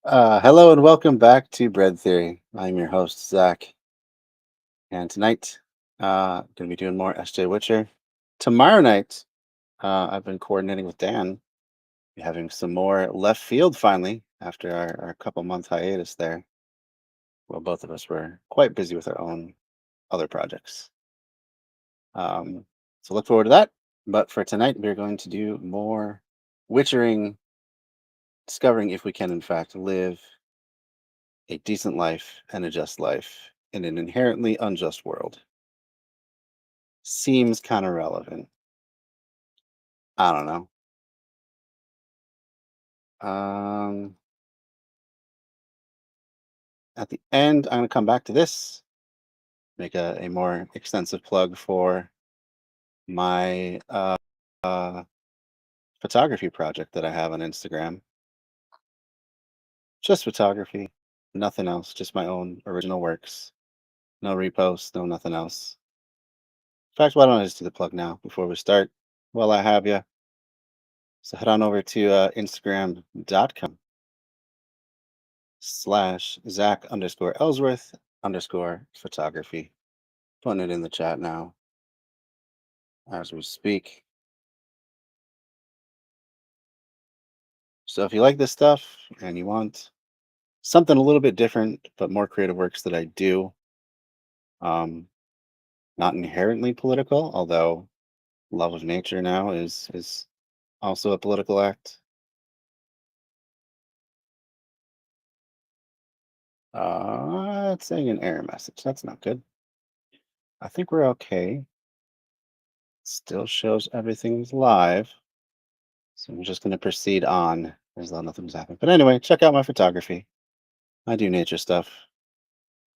Hello and welcome back to Bread Theory. I'm your host, Zach, and tonight going to be doing more SJWitcher. Tomorrow night, I've been coordinating with Dan, having some more left field finally after our couple month hiatus there. Well, both of us were quite busy with our own other projects. So look forward to that. But for tonight, we're going to do more witchering, discovering if we can, in fact, live a decent life and a just life in an inherently unjust world. Seems kind of relevant. I don't know. Um, at the end, I'm going to come back to this, make a more extensive plug for my uh, photography project that I have on Instagram. Just photography, nothing else, just my own original works. No reposts, no nothing else. In fact, why don't I just do the plug now before we start? While I have you. So head on over to Instagram.com/Zach_Ellsworth_photography. Putting it in the chat now as we speak. So if you like this stuff and you want something a little bit different, but more creative works that I do, um, not inherently political, although love of nature now is also a political act. It's saying an error message. That's not good. I think we're okay. Still shows everything's live. So I'm just going to proceed on as though nothing's happened. But anyway, check out my photography. I do nature stuff.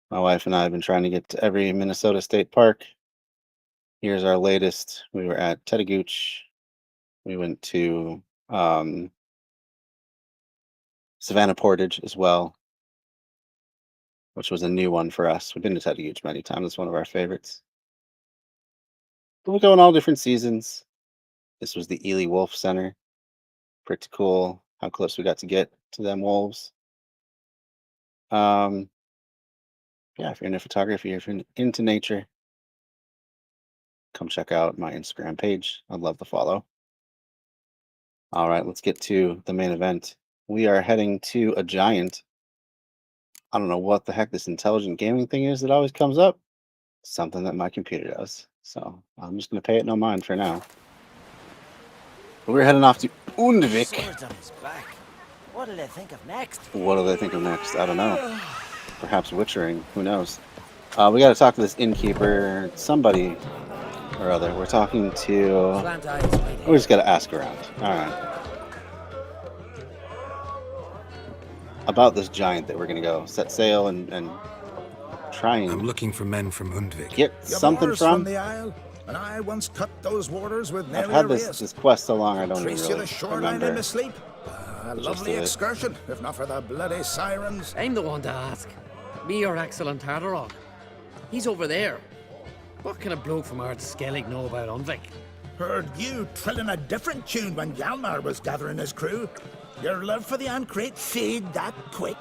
My wife and I have been trying to get to every Minnesota state park. Here's our latest. We were at Tetagooch. We went to Savannah Portage as well, which was a new one for us. We've been to Tetagooch many times. It's one of our favorites. But we go in all different seasons. This was the Ely Wolf Center. Pretty cool how close we got to get to them wolves. Yeah, if you're into photography, if you're into nature, come check out my Instagram page. I'd love to follow. All right, let's get to the main event. We are heading to a giant. I don't know what the heck this intelligent gaming thing is that always comes up. Something that my computer does. So I'm just going to pay it no mind for now. But we're heading off to Undvik. What do they think of next? What do they think of next? I don't know. Perhaps witchering. Who knows? We got to talk to this innkeeper. Somebody or other. We're talking to. We just got to ask around. All right. About this giant that we're going to go set sail and try and. I'm looking for men from Undvik. Get something from the Isle, and I once cut those waters with I've nary had a this quest so long I don't Trace you really the shoreline remember. in my sleep. A lovely excursion, if not for the bloody sirens. I'm the one to ask. Me, your excellent Tartarok. He's over there. What can a bloke from Ard Skellig know about Undvik? Heard you trilling a different tune when Hjalmar was gathering his crew. Your love for the Ancrate fade that quick.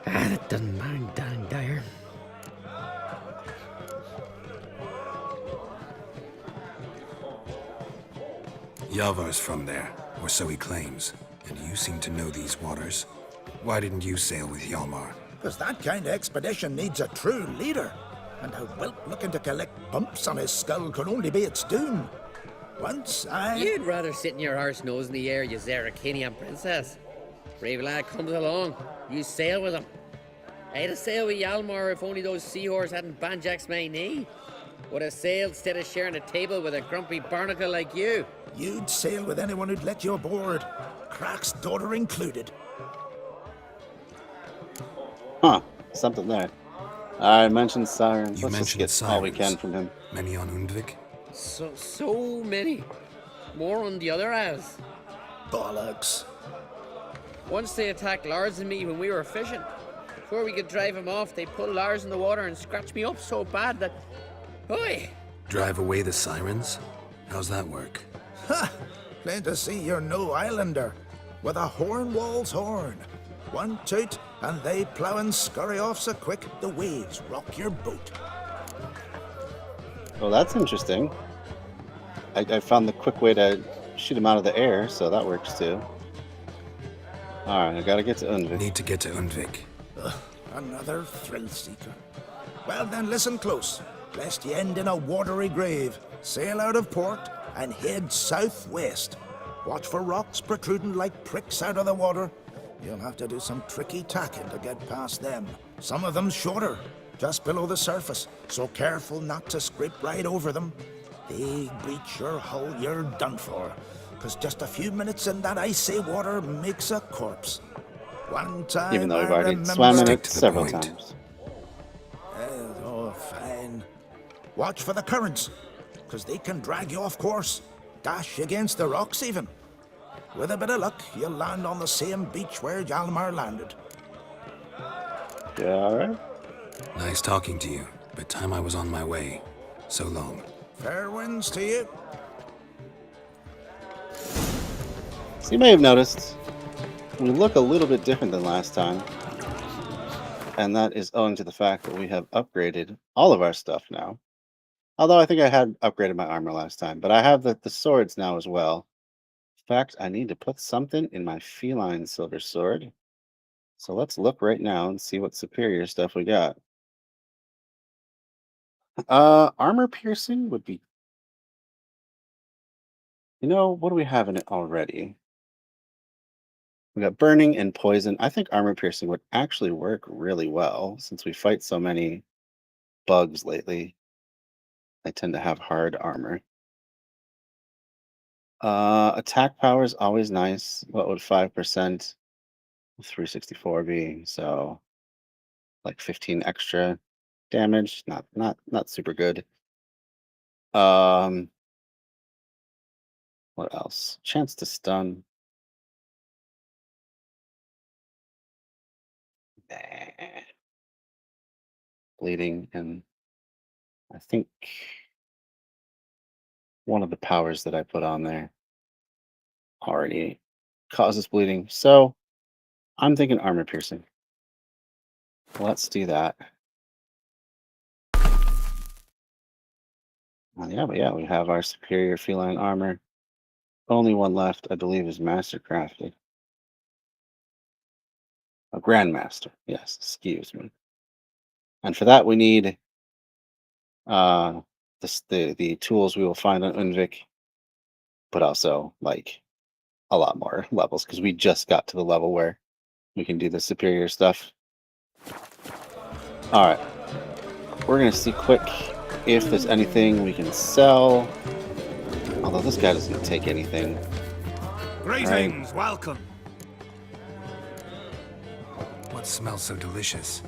That doesn't mind dang dire. Yavar's from there, or so he claims. And you seem to know these waters. Why didn't you sail with Hjalmar? Because that kind of expedition needs a true leader. And a whelp looking to collect bumps on his skull could only be its doom. Once I... You'd rather sit in your arse nose in the air, you Zarakanian princess. Brave lad comes along, you sail with him. I'd have sailed with Hjalmar if only those seahorse hadn't banjaxed my knee. Would have sailed instead of sharing a table with a grumpy barnacle like you. You'd sail with anyone who'd let you aboard. Crack's daughter included. Huh, something there. I mentioned sirens. You Let's just mentioned get sirens. all we can from him. Many on Undvik? So many. More on the other as. Bollocks. Once they attacked Lars and me when we were fishing. Before we could drive him off, they put Lars in the water and scratched me up so bad that... Oi! Drive away the sirens? How's that work? Ha! Plain to see you're no islander. With a horn wall's horn. One toot, and they plough and scurry off so quick the waves rock your boat. Well, that's interesting. I found the quick way to shoot him out of the air, so that works too. Alright, I gotta get to Undvik. Need to get to Undvik. Another thrill seeker. Well then, listen close, lest ye end in a watery grave. Sail out of port and head southwest. Watch for rocks protruding like pricks out of the water. You'll have to do some tricky tacking to get past them. Some of them shorter, just below the surface, so careful not to scrape right over them. They breach your hull, you're done for. 'Cause just a few minutes in that icy water makes a corpse. One time, Even though we've I already remember- swam in Stick it to the several point. times. Oh, fine. Watch for the currents, 'cause they can drag you off course. Dash against the rocks even. With a bit of luck, you'll land on the same beach where Hjalmar landed. Yeah, alright. Nice talking to you, but time I was on my way. So long. Fair winds to you. So you may have noticed, we look a little bit different than last time. And that is owing to the fact that we have upgraded all of our stuff now. Although I think I had upgraded my armor last time, but I have the swords now as well. In fact, I need to put something in my feline silver sword. So let's look right now and see what superior stuff we got. Armor piercing would be... You know, what do we have in it already? We got burning and poison. I think armor piercing would actually work really well since we fight so many bugs lately. They tend to have hard armor. Attack power is always nice. What would 5%? 364 be? So like 15 extra damage. Not super good. What else? Chance to stun. Nah. Bleeding, and I think one of the powers that I put on there already causes bleeding. So I'm thinking armor piercing. Let's do that. Yeah, but yeah, we have our superior feline armor. Only one left, I believe, is mastercrafted. A grandmaster, yes, excuse me. And for that we need the tools we will find on Undvik, but also like a lot more levels because we just got to the level where we can do the superior stuff. All right, we're gonna see quick if there's anything we can sell. Although this guy doesn't take anything. Greetings, welcome. What smells so delicious?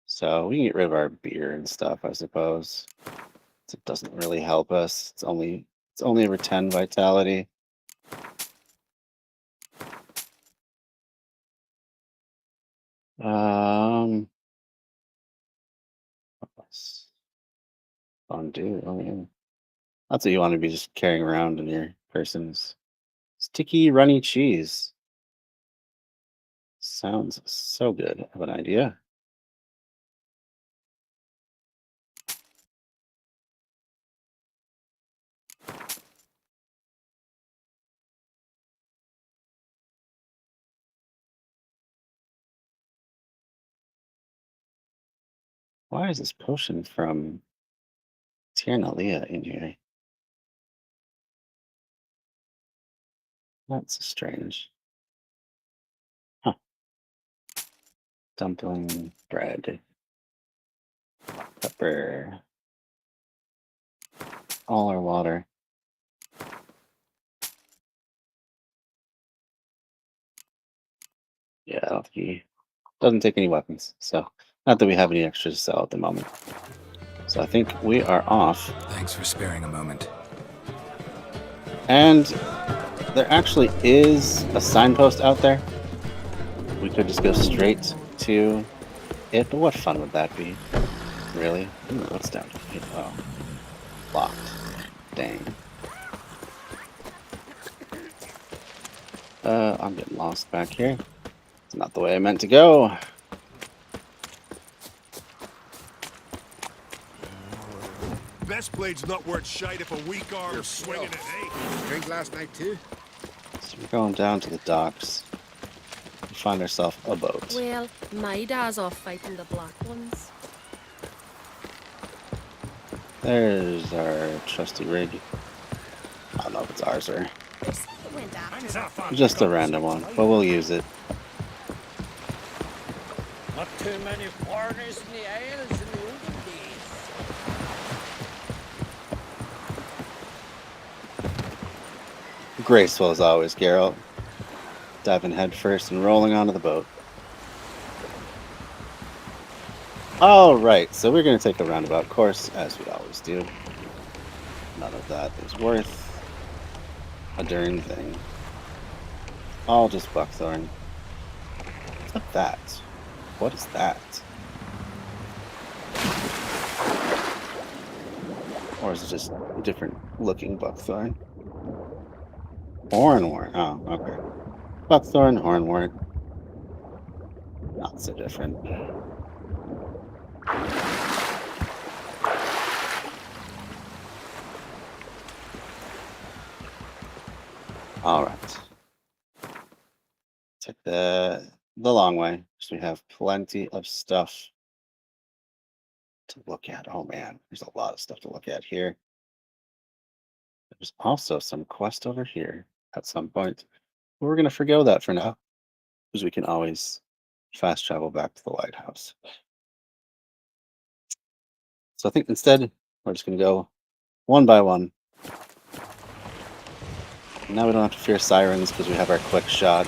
So we can get rid of our beer and stuff, I suppose. It doesn't really help us. It's only over 10 vitality. Fondue. Oh yeah, that's what you want to be just carrying around in your persons. Sticky runny cheese. Sounds so good of an idea. Why is this potion from Tiernalia in here? That's strange. Huh. Dumpling bread. Pepper. All our water. Yeah, I don't think he doesn't take any weapons. So, not that we have any extras to sell at the moment. So I think we are off. Thanks for sparing a moment. And there actually is a signpost out there. We could just go straight to it, but what fun would that be? Really? Ooh, what's down here? Oh, locked. Dang. I'm getting lost back here. It's not the way I meant to go. Best blade's not worth shite if a weak arm's swinging it, eh? Drink last night too? So we're going down to the docks. We find ourselves a boat. Well, my dad's off fighting the black ones. There's our trusty rig. I don't know if it's ours or They say it went after. just a random one, but we'll use it. Not too many foreigners in the Isles in the olden days. Graceful as always, Garalt. Diving head first and rolling onto the boat. All right, so we're going to take a roundabout course, as we always do. None of that is worth a darn thing. All just buckthorn. What's that? What is that? Or is it just different looking buckthorn? Hornwort. Oh, okay. Buckthorn, hornwort. Not so different. All right. Take the long way, so we have plenty of stuff to look at. Oh man, there's a lot of stuff to look at here. There's also some quest over here at some point. We're going to forgo that for now, because we can always fast travel back to the lighthouse. So I think instead, we're just going to go one by one. Now we don't have to fear sirens because we have our quick shot.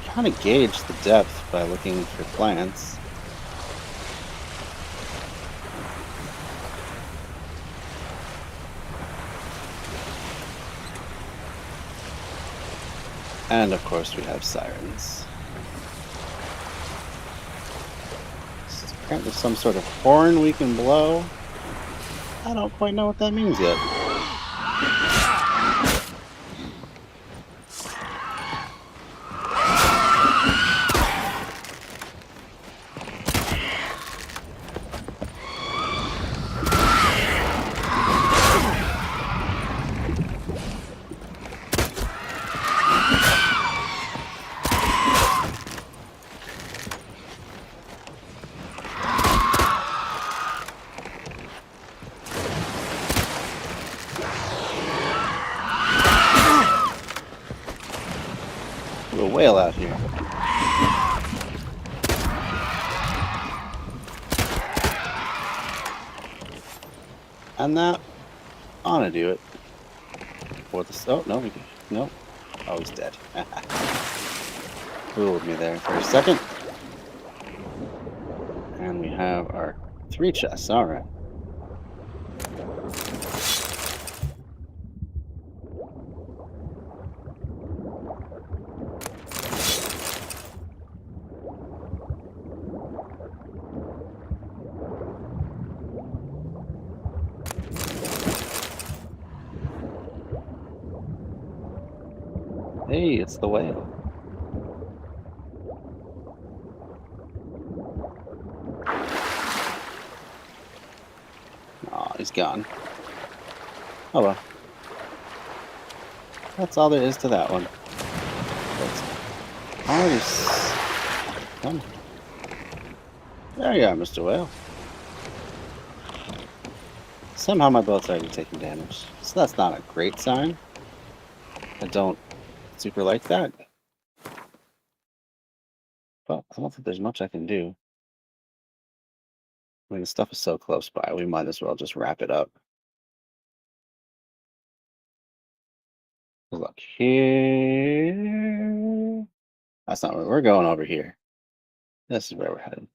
Kind of gauge the depth by looking for plants. And of course we have sirens. This is apparently some sort of horn we can blow. I don't quite know what that means yet. A whale out here. And that ought to do it. For the oh no, we can no. Oh, he's dead. Fooled me there for a second. And we have our 3 chests. All right. Hey, it's the whale. Aw, he's gone. Oh well. That's all there is to that one. That's already come. There you are, Mr. Whale. Somehow my boat's already taking damage. So that's not a great sign. I don't super like that. But I don't think there's much I can do. I mean, the stuff is so close by, we might as well just wrap it up. Look here. That's not where we're going over here. This is where we're headed.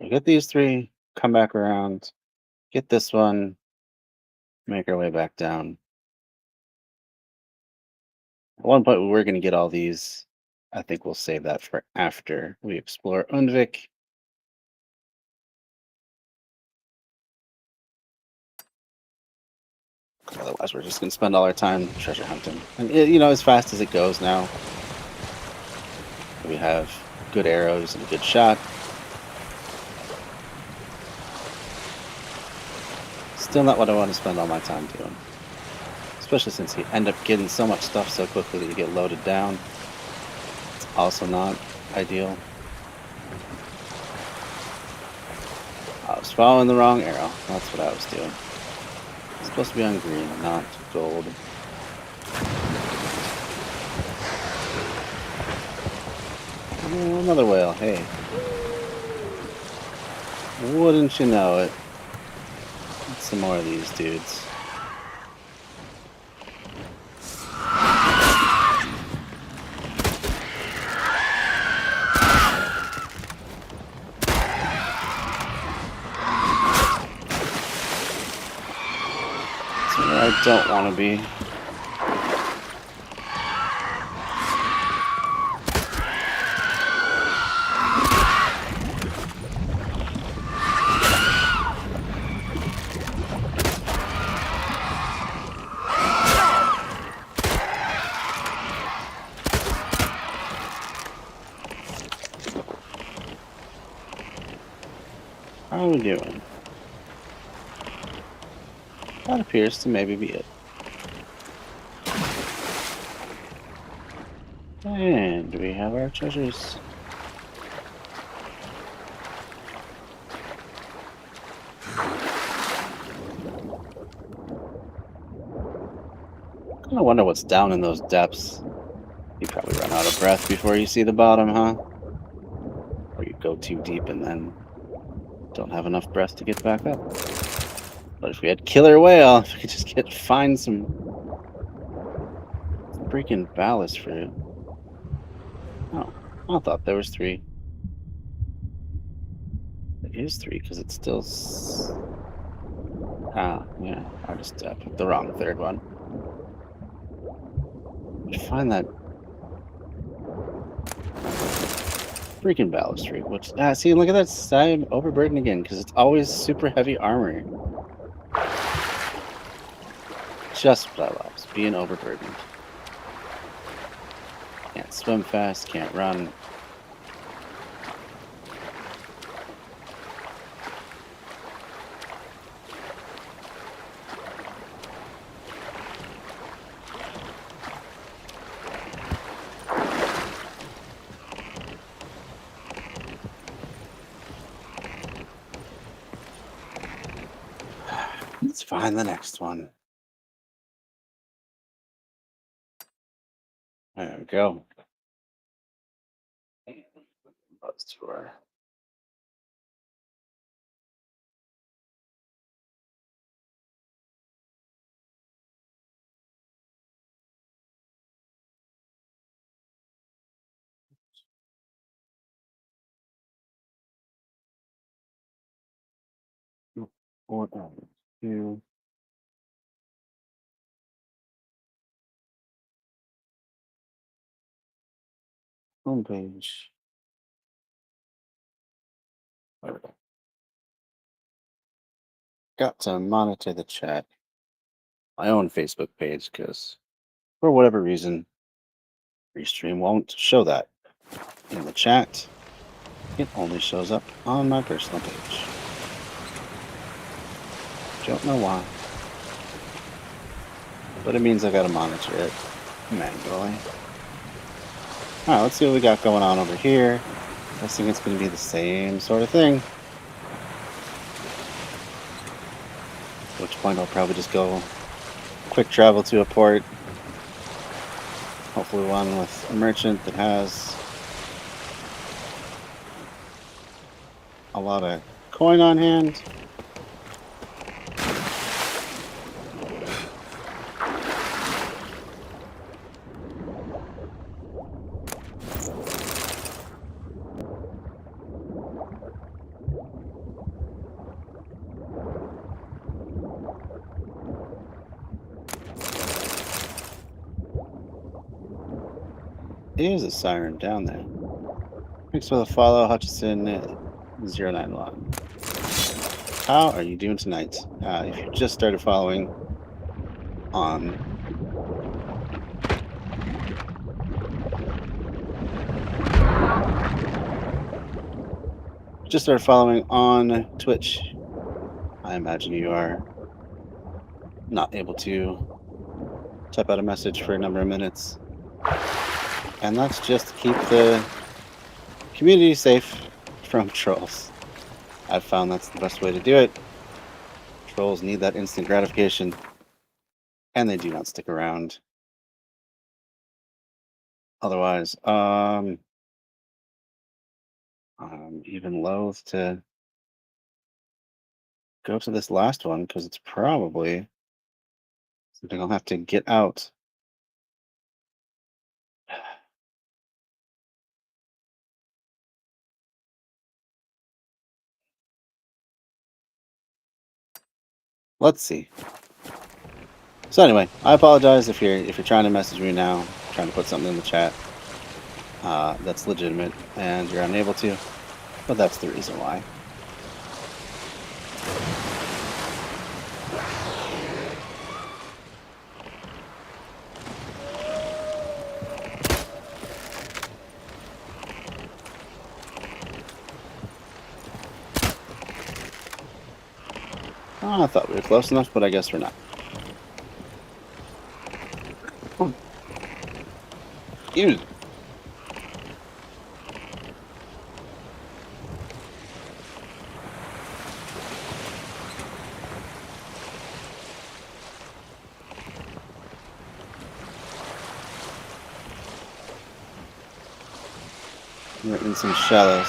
We get these 3, come back around, get this one, make our way back down. At one point, we were going to get all these. I think we'll save that for after we explore Undvik. Otherwise, we're just gonna spend all our time treasure hunting. And you know, as fast as it goes now, we have good arrows and a good shot. Still not what I want to spend all my time doing. Especially since you end up getting so much stuff so quickly that you get loaded down. It's also not ideal. I was following the wrong arrow. That's what I was doing. It's supposed to be on green, not gold. Oh, another whale, hey. Wouldn't you know it? Get some more of these dudes. I don't want to be. How are we doing? That appears to maybe be it. And we have our treasures. I wonder what's down in those depths. You probably run out of breath before you see the bottom, huh? Or you go too deep and then don't have enough breath to get back up. But if we had killer whale, if we could just find some freaking ballast fruit. Oh, I thought there was 3. It is 3 because it's still. Yeah. I just picked the wrong 3rd one. Find that freaking ballast fruit. Which see, look at that. I'm overburdened again because it's always super heavy armor. Just what I love, is being overburdened. Can't swim fast, can't run. Let's find the next one. There we go. Let's tour. What to homepage. There we go. Got to monitor the chat. My own Facebook page, because for whatever reason, Restream won't show that in the chat. It only shows up on my personal page. Don't know why. But it means I gotta monitor it manually. Alright, let's see what we got going on over here. Guessing it's gonna be the same sort of thing. At which point I'll probably just go quick travel to a port. Hopefully one with a merchant that has a lot of coin on hand. Is a siren down there. Thanks for the follow, Hutchison 091. How are you doing tonight? If you just started following, on. Just started following on Twitch. I imagine you are not able to type out a message for a number of minutes. And that's just to keep the community safe from trolls. I've found that's the best way to do it. Trolls need that instant gratification, and they do not stick around. Otherwise, I'm even loath to go to this last one because it's probably something I'll have to get out. Let's see. So anyway, I apologize if you're trying to message me now, trying to put something in the chat. That's legitimate, and you're unable to, but that's the reason why. Oh, I thought we were close enough, but I guess we're not. Use. We're in some shallows.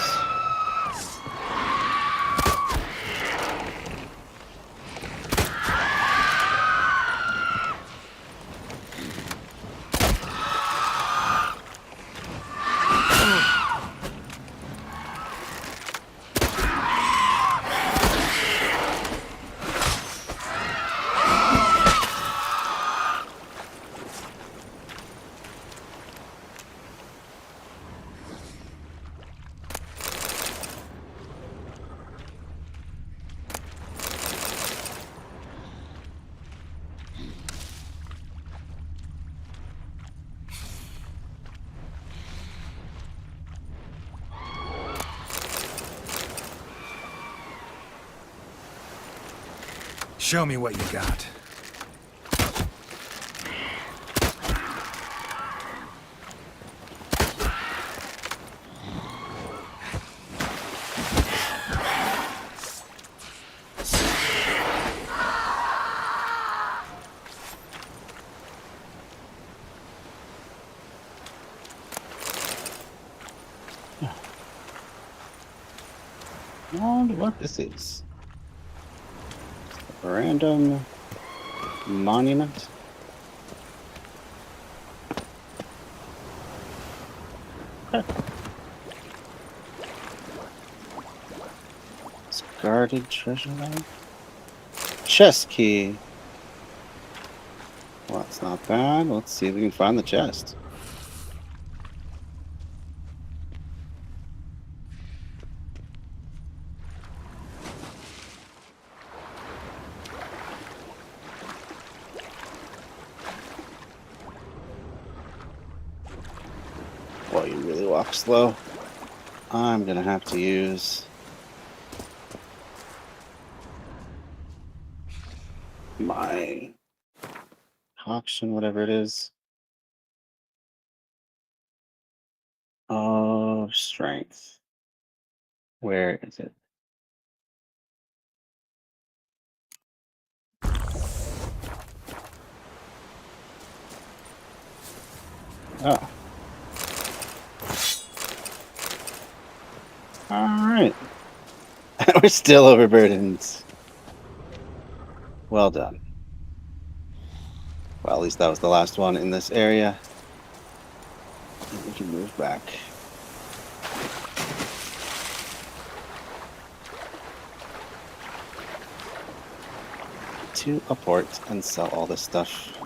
Show me what you got. I wonder what this is. A random monument. It's guarded treasure lab. Chest key. Well, that's not bad. Let's see if we can find the chest. Boy, you really walk slow. I'm gonna have to use my auction, whatever it is. Oh, strength. Where is it? Oh. All right. We're still overburdened. Well done. Well, at least that was the last one in this area. And we can move back. To a port and sell all this stuff.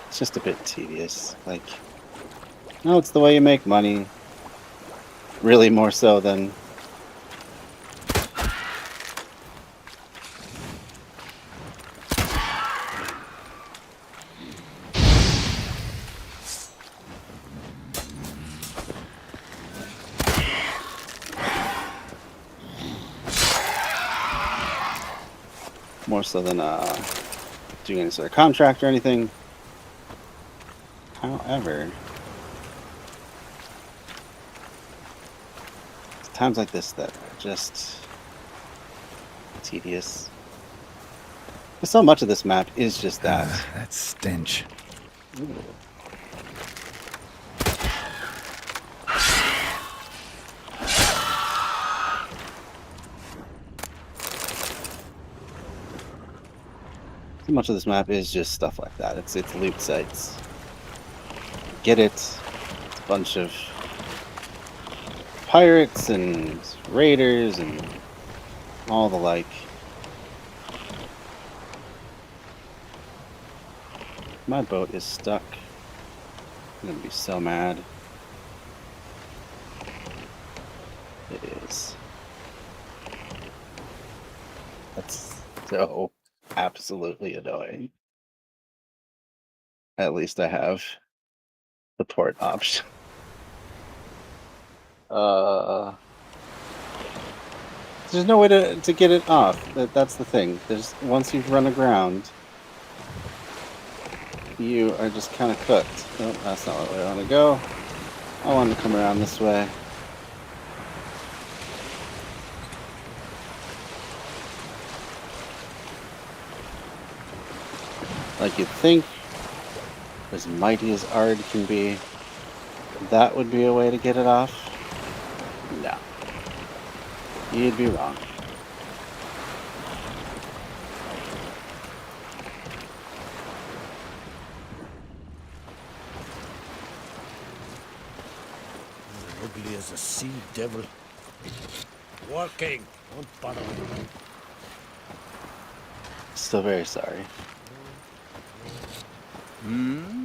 It's just a bit tedious. Like, no, it's the way you make money. Really more so than more so than doing any sort of contract or anything. However, it's times like this that are just tedious. But so much of this map is just that. That stench. Ooh. So much of this map is just stuff like that. It's loot sites. Get it? It's a bunch of pirates and raiders and all the like. My boat is stuck. I'm gonna be so mad. It is. That's so absolutely annoying. At least I have the port option. There's no way to get it off. That's the thing. There's once you've run aground, you are just kind of cooked. Nope, that's not where I want to go. I want to come around this way. Like you'd think, as mighty as Ard can be, that would be a way to get it off. No. You'd be wrong. Ugly as a sea devil. Working. Don't bother me. Still very sorry.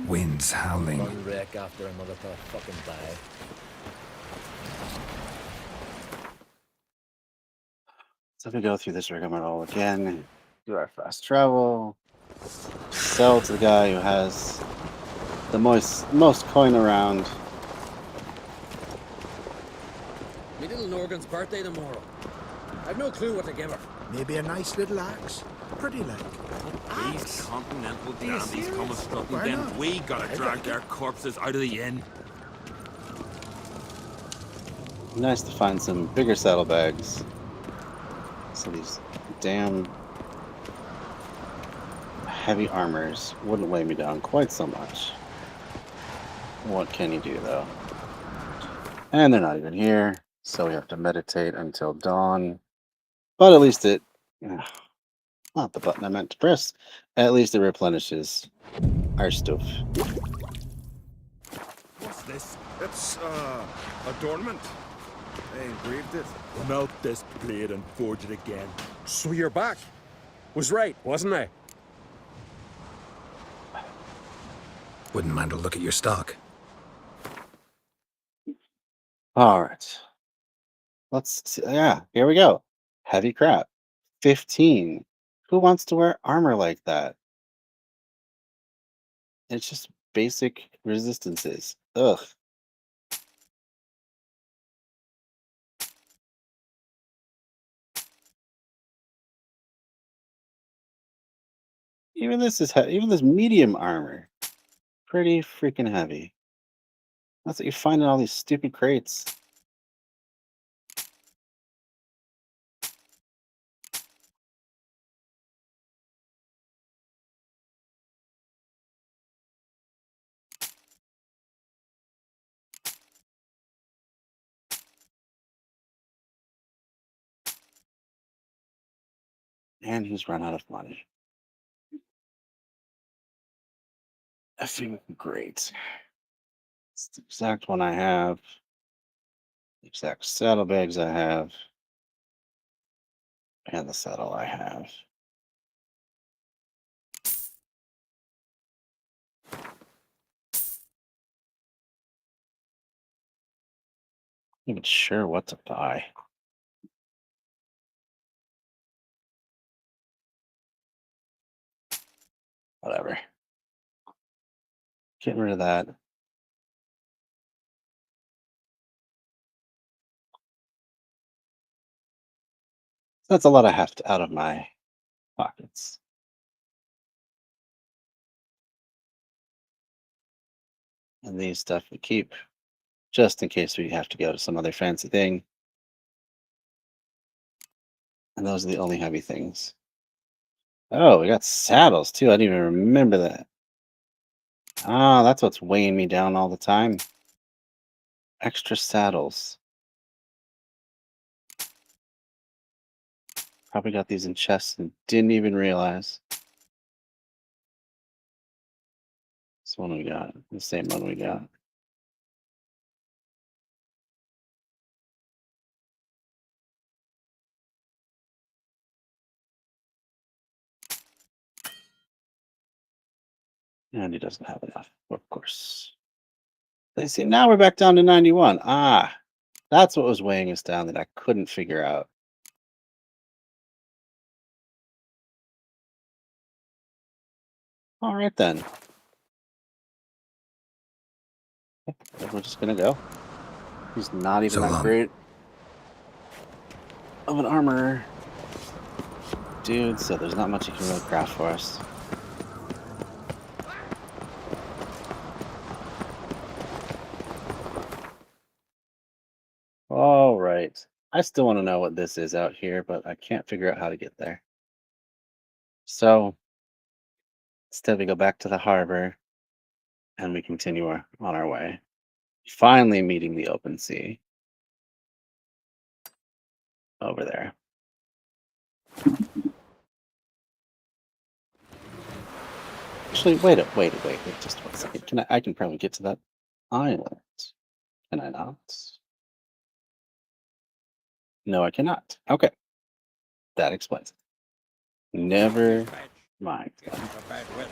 Winds howling. One wreck after another for a fucking dive. So if we go through this rigmarole again, do our fast travel, sell to the guy who has the most coin around. Me little Norgan's birthday tomorrow. I've no clue what to give her. Maybe a nice little axe. Pretty like. These continental you dandies serious? come a strutting, Why then not? we gotta drag their corpses out of the inn. Nice to find some bigger saddlebags. So these damn heavy armors wouldn't weigh me down quite so much. What can you do though? And they're not even here, so we have to meditate until dawn. But at least it, not the button I meant to press, at least it replenishes our stuff. What's this? It's, adornment. They engraved it. Melt this blade and forge it again. So you're back. Was right, wasn't I? Wouldn't mind a look at your stock. All right. Let's see. Yeah, here we go. Heavy crap. 15. Who wants to wear armor like that? It's just basic resistances. Ugh. Even this is even this medium armor. Pretty freaking heavy. That's what you find in all these stupid crates. And he's run out of money. Effing great. It's the exact one I have. The exact saddlebags I have. And the saddle I have. Not even sure what to buy. Whatever. Getting rid of that. That's a lot of heft out of my Pockets. And these stuff we keep just in case we have to go to some other fancy thing. And those are the only heavy things. Oh, we got saddles too. I didn't even remember that. Ah, that's what's weighing me down all the time. Extra saddles. Probably got these in chests and didn't even realize. This one we got. The same one we got. And he doesn't have enough, of course. They see now we're back down to 91. Ah, that's what was weighing us down that I couldn't figure out. All right then. We're just gonna go. He's not even So that long. great of an armorer, dude. So there's not much you can really craft for us. All right. I still want to know what this is out here, but I can't figure out how to get there. So instead, we go back to the harbor and we continue on our way. Finally meeting the open sea over there. Actually, wait, just 1 second. I can probably get to that island. Can I not? No, I cannot. Okay. That explains it. Never mind. For bad weather.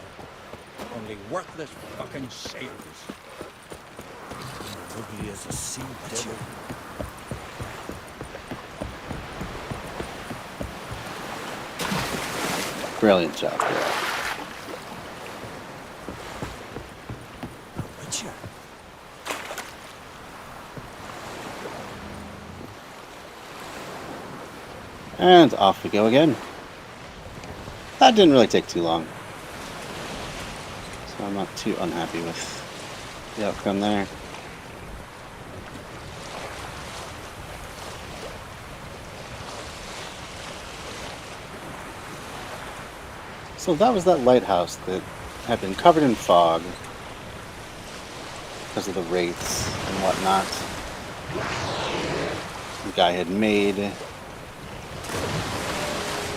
Only worthless fucking sailors. Ugly as a sea devil. Brilliant job, girl. Witcher. And off we go again. That didn't really take too long. So I'm not too unhappy with the outcome there. So that was that lighthouse that had been covered in fog because of the wraiths and whatnot. The guy had made.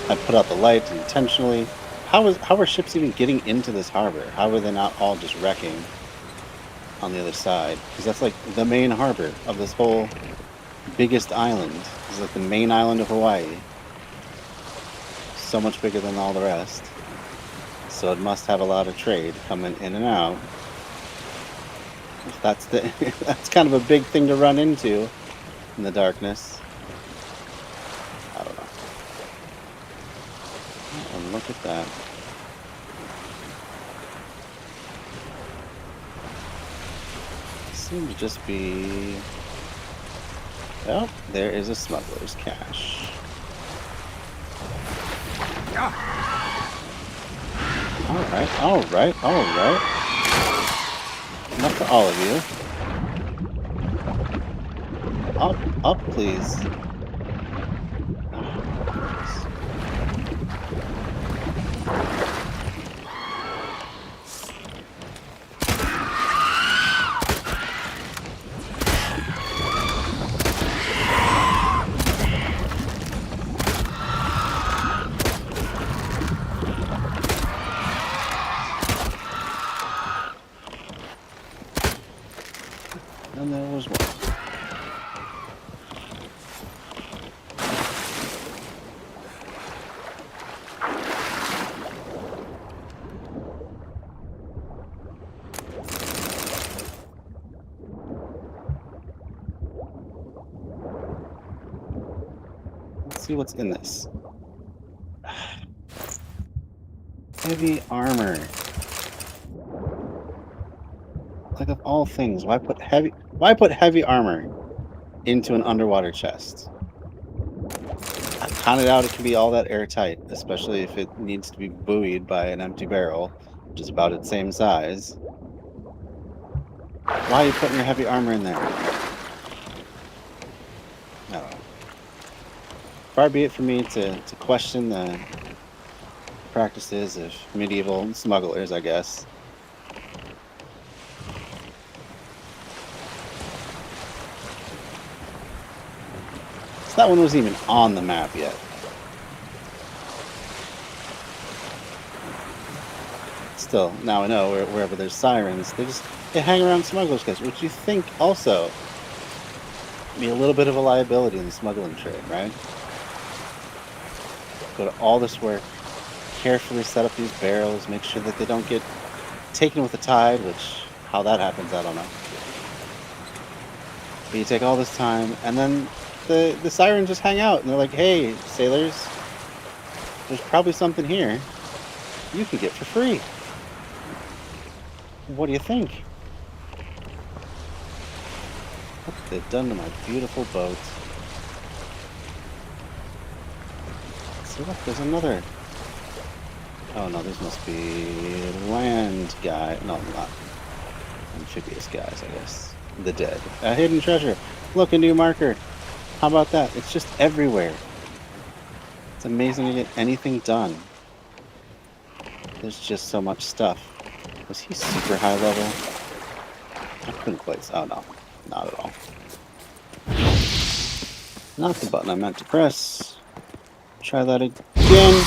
I put out the light intentionally. How are ships even getting into this harbor? How are they not all just wrecking on the other side? Because that's like the main harbor of this whole biggest island. It's like the main island of Hawaii. So much bigger than all the rest. So it must have a lot of trade coming in and out. If that's the that's kind of a big thing to run into in the darkness. I don't know. Oh, look at that. Seems to just be. Oh, there is a smuggler's cache. Alright. Enough for all of you. Up, please. And there was one. Let's see what's in this. Heavy armor. Like of all things, why put heavy armor into an underwater chest? kind of doubt it can be all that airtight, especially if it needs to be buoyed by an empty barrel, which is about its same size. Why are you putting your heavy armor in there? I don't know. Far be it from me to question the practices of medieval smugglers, I guess. So that one wasn't even on the map yet. Still, now I know wherever there's sirens, they hang around smugglers' guys, which you think also be a little bit of a liability in the smuggling trade, right? Go to all this work, carefully set up these barrels, make sure that they don't get taken with the tide, which, how that happens, I don't know. But you take all this time, and then the sirens just hang out, and they're like, hey, sailors, there's probably something here you can get for free. What do you think? What they've done to my beautiful boat. See, look, there's another. Oh no, these must be land guy. No, not amphibious guys, I guess. The dead. A hidden treasure. Look, a new marker. How about that? It's just everywhere. It's amazing to get anything done. There's just so much stuff. Was he super high level? I couldn't place. Oh no, not at all. Not the button I meant to press. Try that again.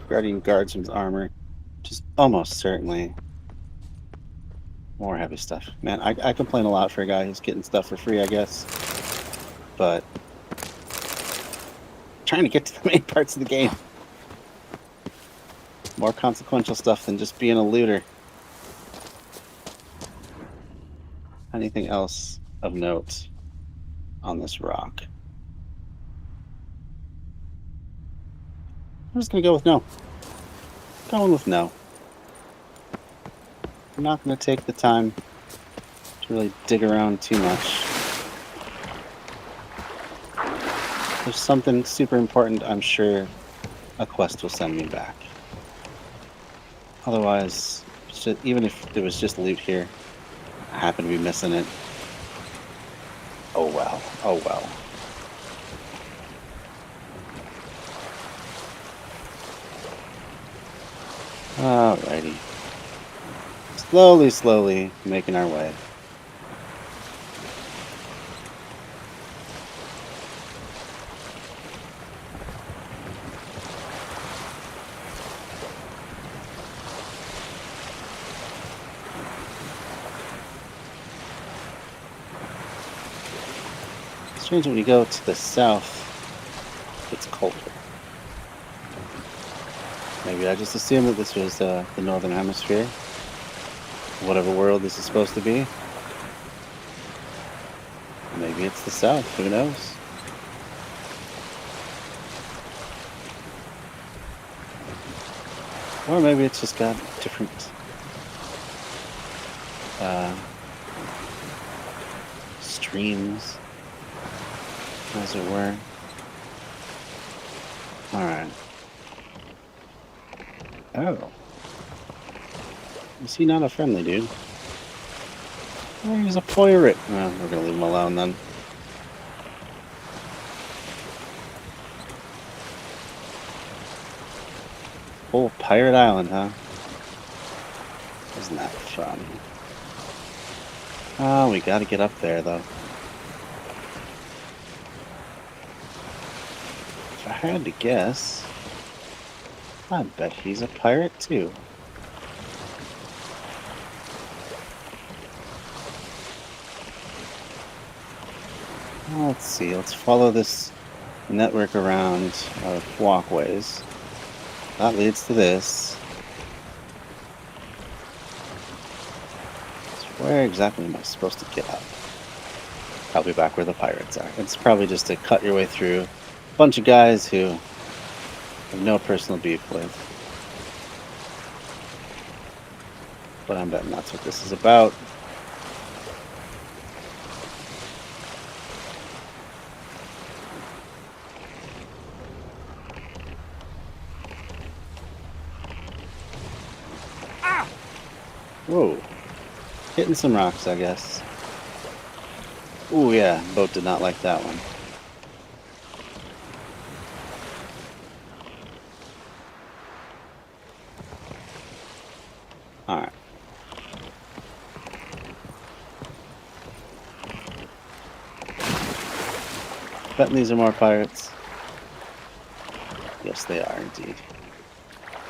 Guardian Guardsman's armor, which is almost certainly more heavy stuff. Man, I complain a lot for a guy who's getting stuff for free, I guess. But trying to get to the main parts of the game. More consequential stuff than just being a looter. Anything else of note on this rock? I'm just going to go with no. Going with no. I'm not going to take the time to really dig around too much. There's something super important, I'm sure a quest will send me back. Otherwise, even if there was just loot here, I happen to be missing it. Oh well. Oh well. Alrighty. Slowly making our way. Strange when you go to the south, it's colder. Maybe I just assumed that this was the northern hemisphere. Whatever world this is supposed to be. Maybe it's the south, who knows? Or maybe it's just got different streams, as it were. Alright. Oh. Is he not a friendly dude? Oh, he's a pirate. Well, we're gonna leave him alone then. Oh, Pirate Island, huh? Isn't that fun? Oh, we gotta get up there, though. If I had to guess, I bet he's a pirate, too. Let's see, let's follow this network around of walkways. That leads to this. Let's Where exactly am I supposed to get up? Probably back where the pirates are. It's probably just to cut your way through a bunch of guys who have no personal beef with. But I'm betting that's what this is about. Whoa. Hitting some rocks, I guess. Ooh, yeah. Boat did not like that one. Alright. Betting these are more pirates. Yes, they are indeed.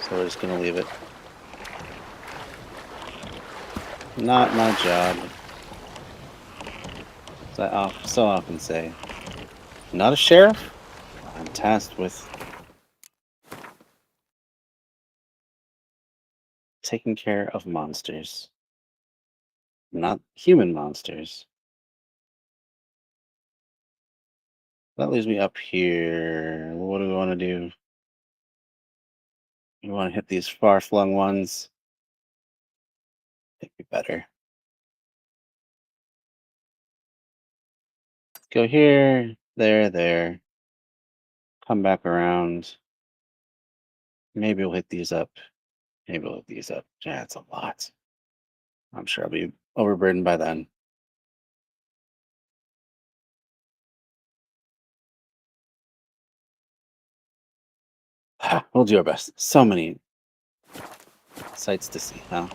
So we're just gonna leave it. Not my job. As I so often say. I'm not a sheriff. I'm tasked with taking care of monsters. Not human monsters. That leaves me up here. What do we want to do? We want to hit these far-flung ones. It'd be better. Go here, there. Come back around. Maybe we'll hit these up. Maybe we'll hit these up. Yeah, it's a lot. I'm sure I'll be overburdened by then. We'll do our best. So many sights to see, huh?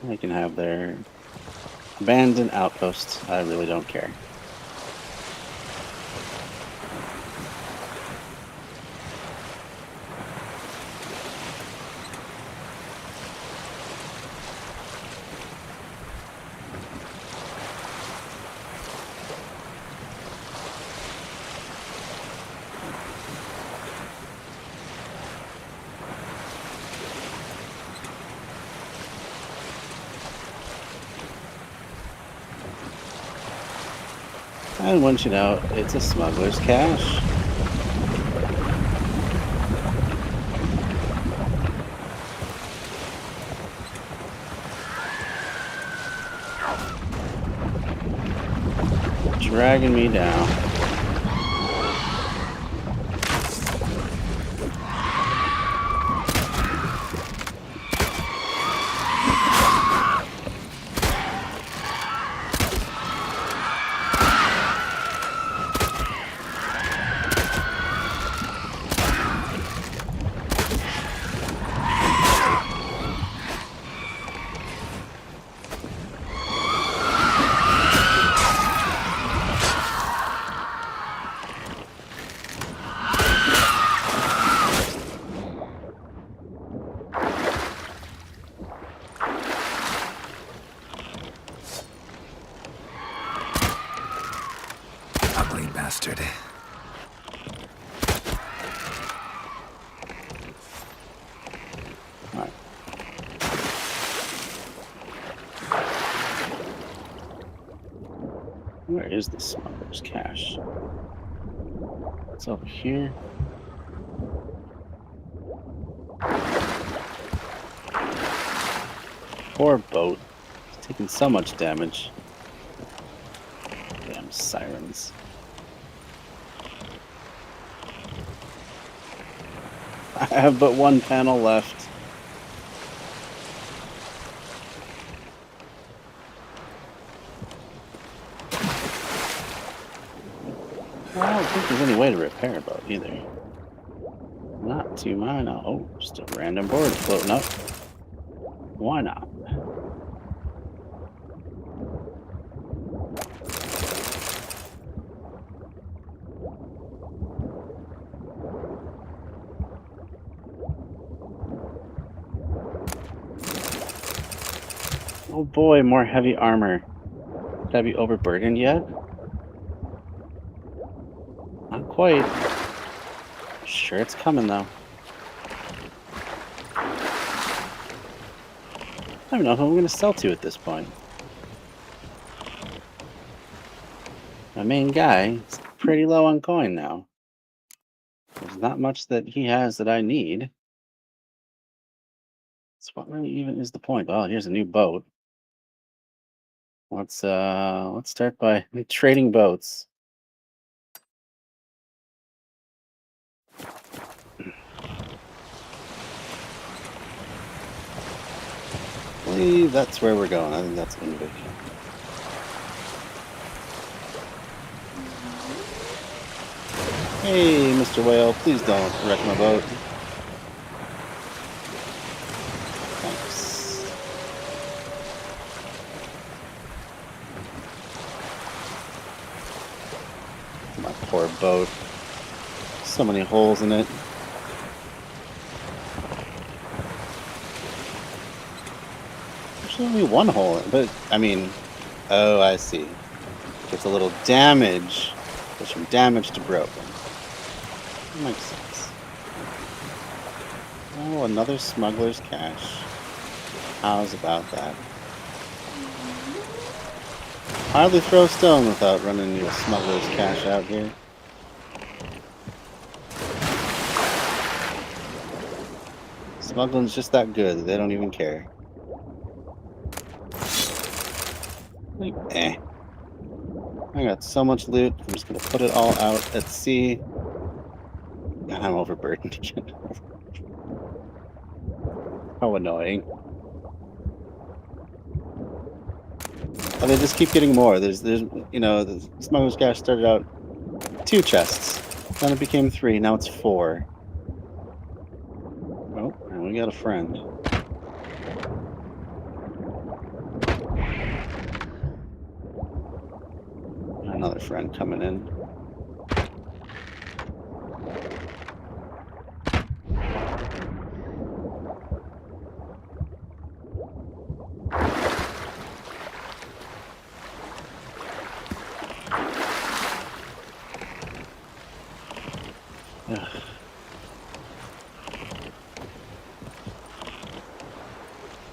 They can have their abandoned outposts. I really don't care. And once you know, it's a smuggler's cache. Dragging me down. Bastard. Alright. Where is the smuggler's cache? It's over here. Poor boat. It's taking so much damage. Damn sirens. I have but one panel left. I don't think there's any way to repair a boat either. Not to my knowledge. Oh, just a random board floating up. Why not? Oh boy, more heavy armor. Could I be overburdened yet? Not quite. Sure it's coming though. I don't know who I'm going to sell to at this point. My main guy is pretty low on coin now. There's not much that he has that I need. So what really even is the point? Well, here's a new boat. Let's start by trading boats. I believe that's where we're going. I think that's Invik. Hey, Mr. Whale, please don't wreck my boat. Thanks. My poor boat. So many holes in it. There's only one hole in it, but I mean, oh, I see. Gets a little damage. Goes from damage to broken. That makes sense. Oh, another smuggler's cache. How's about that? Hardly throw a stone without running into a smuggler's cache out here. Smuggling's just that good. They don't even care. Eh. I got so much loot. I'm just gonna put it all out at sea. God, I'm overburdened again. How annoying. Oh, they just keep getting more. There's you know, the smuggler's cache started out 2 chests. Then it became 3, now it's 4. Oh, and we got a friend. Another friend coming in. Ugh.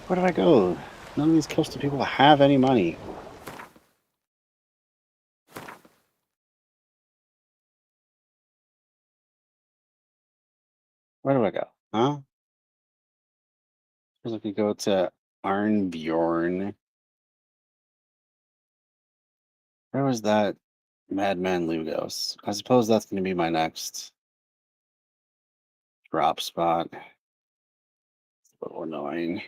Where do I go? None of these coastal people have any money. Where do I go? Huh? Suppose I could go to Arnbjorn. Where was that Madman Lugos? I suppose that's going to be my next drop spot. It's a little annoying.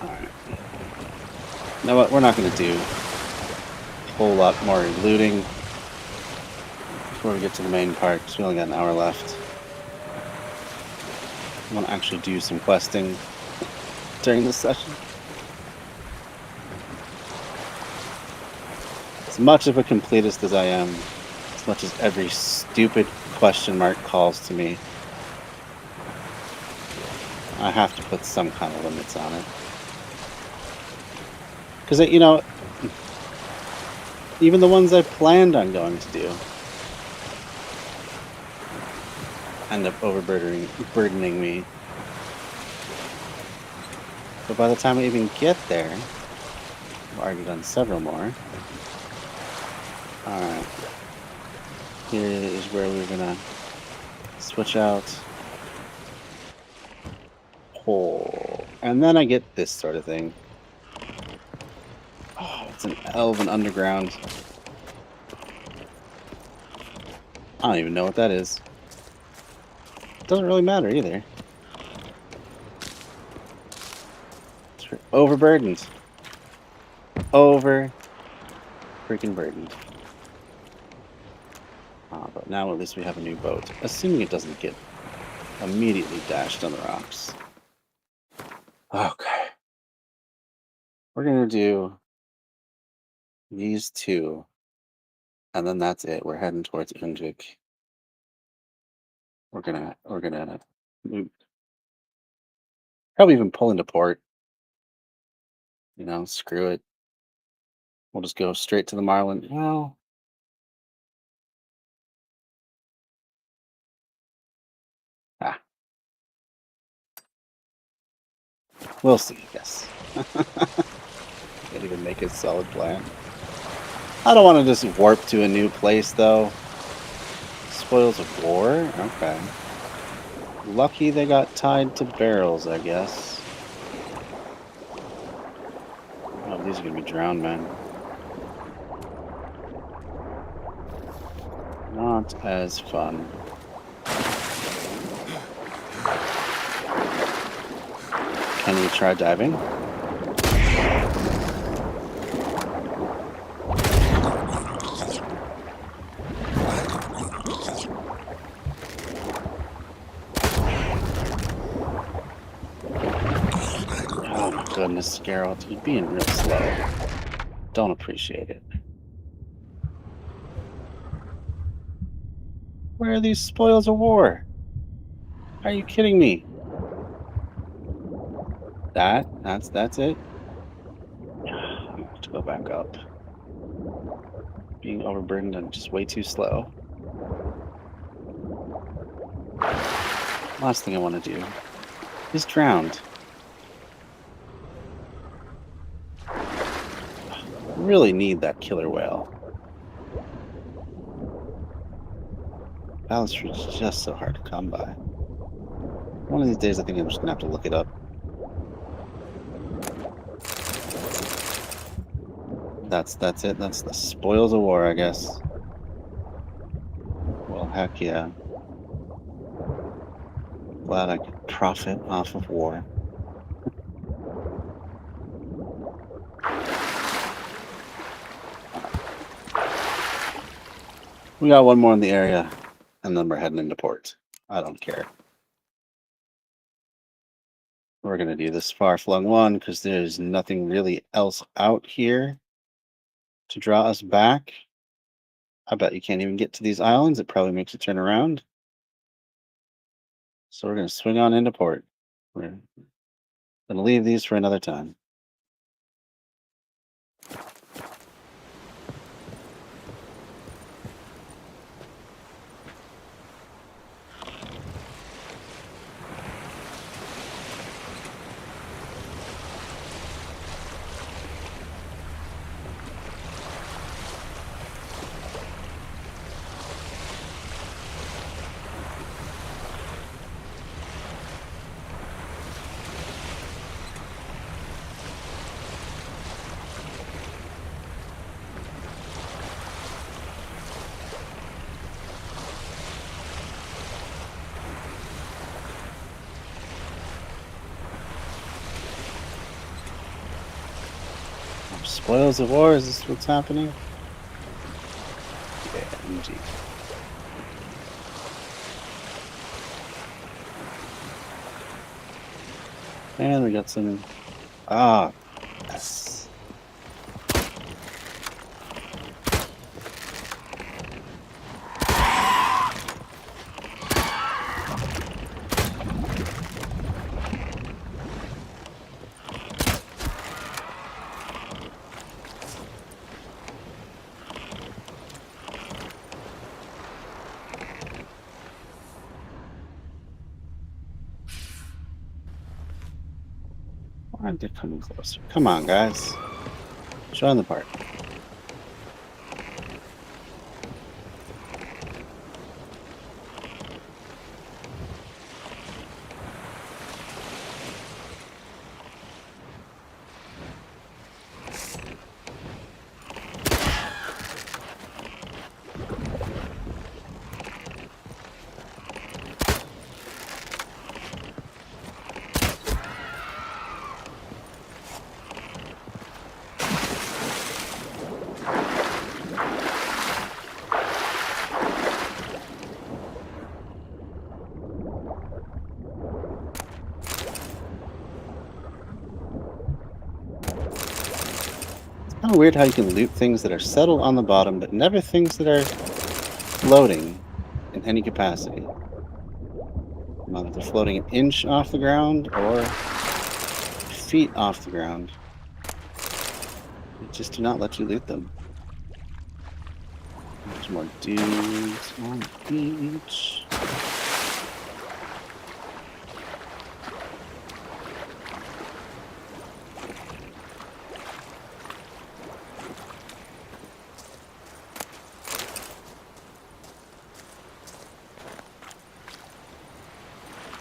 Alright. You know what? We're not going to do a whole lot more looting before we get to the main part, because we only got an hour left. I want to actually do some questing during this session. As much of a completist as I am, as much as every stupid question mark calls to me, I have to put some kind of limits on it. Because, you know, even the ones I planned on going to do end up burdening me. But by the time I even get there, I've already done several more. Alright. Here is where we're gonna switch out. Hole. And then I get this sort of thing. Oh, it's an elven underground. I don't even know what that is. It doesn't really matter either. Overburdened. Over freaking burdened. But now at least we have a new boat. Assuming it doesn't get immediately dashed on the rocks. Okay. We're gonna do these 2. And then that's it. We're heading towards Unjik. We're gonna probably even pull into port. You know, screw it. We'll just go straight to the Marlin. Well, We'll see, I guess. Can't even make a solid plan. I don't want to just warp to a new place, though. Spoils of war? Okay. Lucky they got tied to barrels, I guess. Oh, these are gonna be drowned, man. Not as fun. Can we try diving? Oh my goodness, Garalt, you're being real slow. Don't appreciate it. Where are these spoils of war? Are you kidding me? That's it. I'm gonna have to go back up. Being overburdened and just way too slow. Last thing I want to do is drowned. Really need that killer whale. Balance is just so hard to come by. One of these days, I think I'm just gonna have to look it up. That's it. That's the spoils of war, I guess. Well, heck yeah. Glad I could profit off of war. We got one more in the area, and then we're heading into port. I don't care. We're going to do this far-flung one because there's nothing really else out here to draw us back. I bet you can't even get to these islands. It probably makes you turn around. So we're going to swing on into port. We're going to leave these for another time. Spoils of war, is this what's happening? Yeah, indeed. And we got some... Ah, yes. They're coming closer. Come on, guys. Join the party. Kind of weird how you can loot things that are settled on the bottom, but never things that are floating in any capacity. Whether they're floating an inch off the ground or feet off the ground. They just do not let you loot them. There's more dudes on the beach.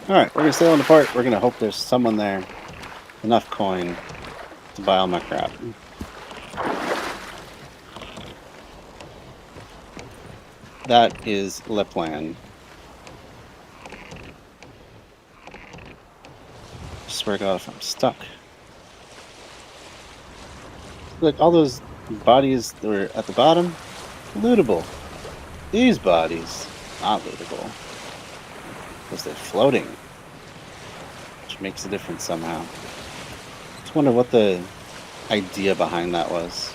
Alright, we're gonna sail into port. We're gonna hope there's someone there. Enough coin to buy all my crap. That is the plan. Swear to God, if I'm stuck. Look, all those bodies that were at the bottom, lootable. These bodies, not lootable. Because they're floating. Which makes a difference somehow. Just wonder what the idea behind that was.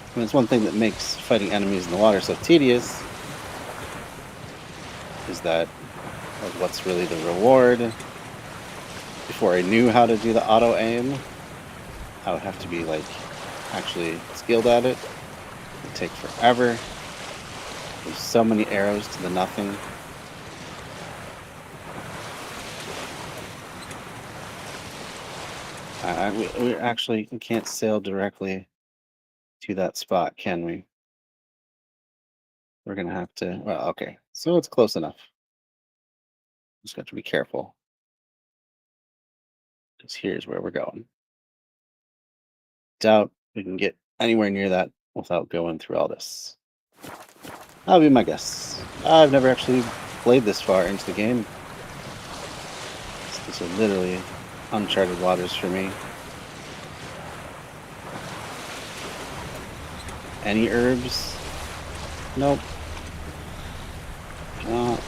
I mean, it's one thing that makes fighting enemies in the water so tedious. Is that like, what's really the reward? Before I knew how to do the auto aim, I would have to be like actually skilled at it. It'd take forever. There's so many arrows to the nothing. We actually can't sail directly to that spot, can we? We're gonna have to. Well, okay, so it's close enough. Just got to be careful. Because here's where we're going. Doubt we can get anywhere near that without going through all this. That'll be my guess. I've never actually played this far into the game. These are literally uncharted waters for me. Any herbs? Nope.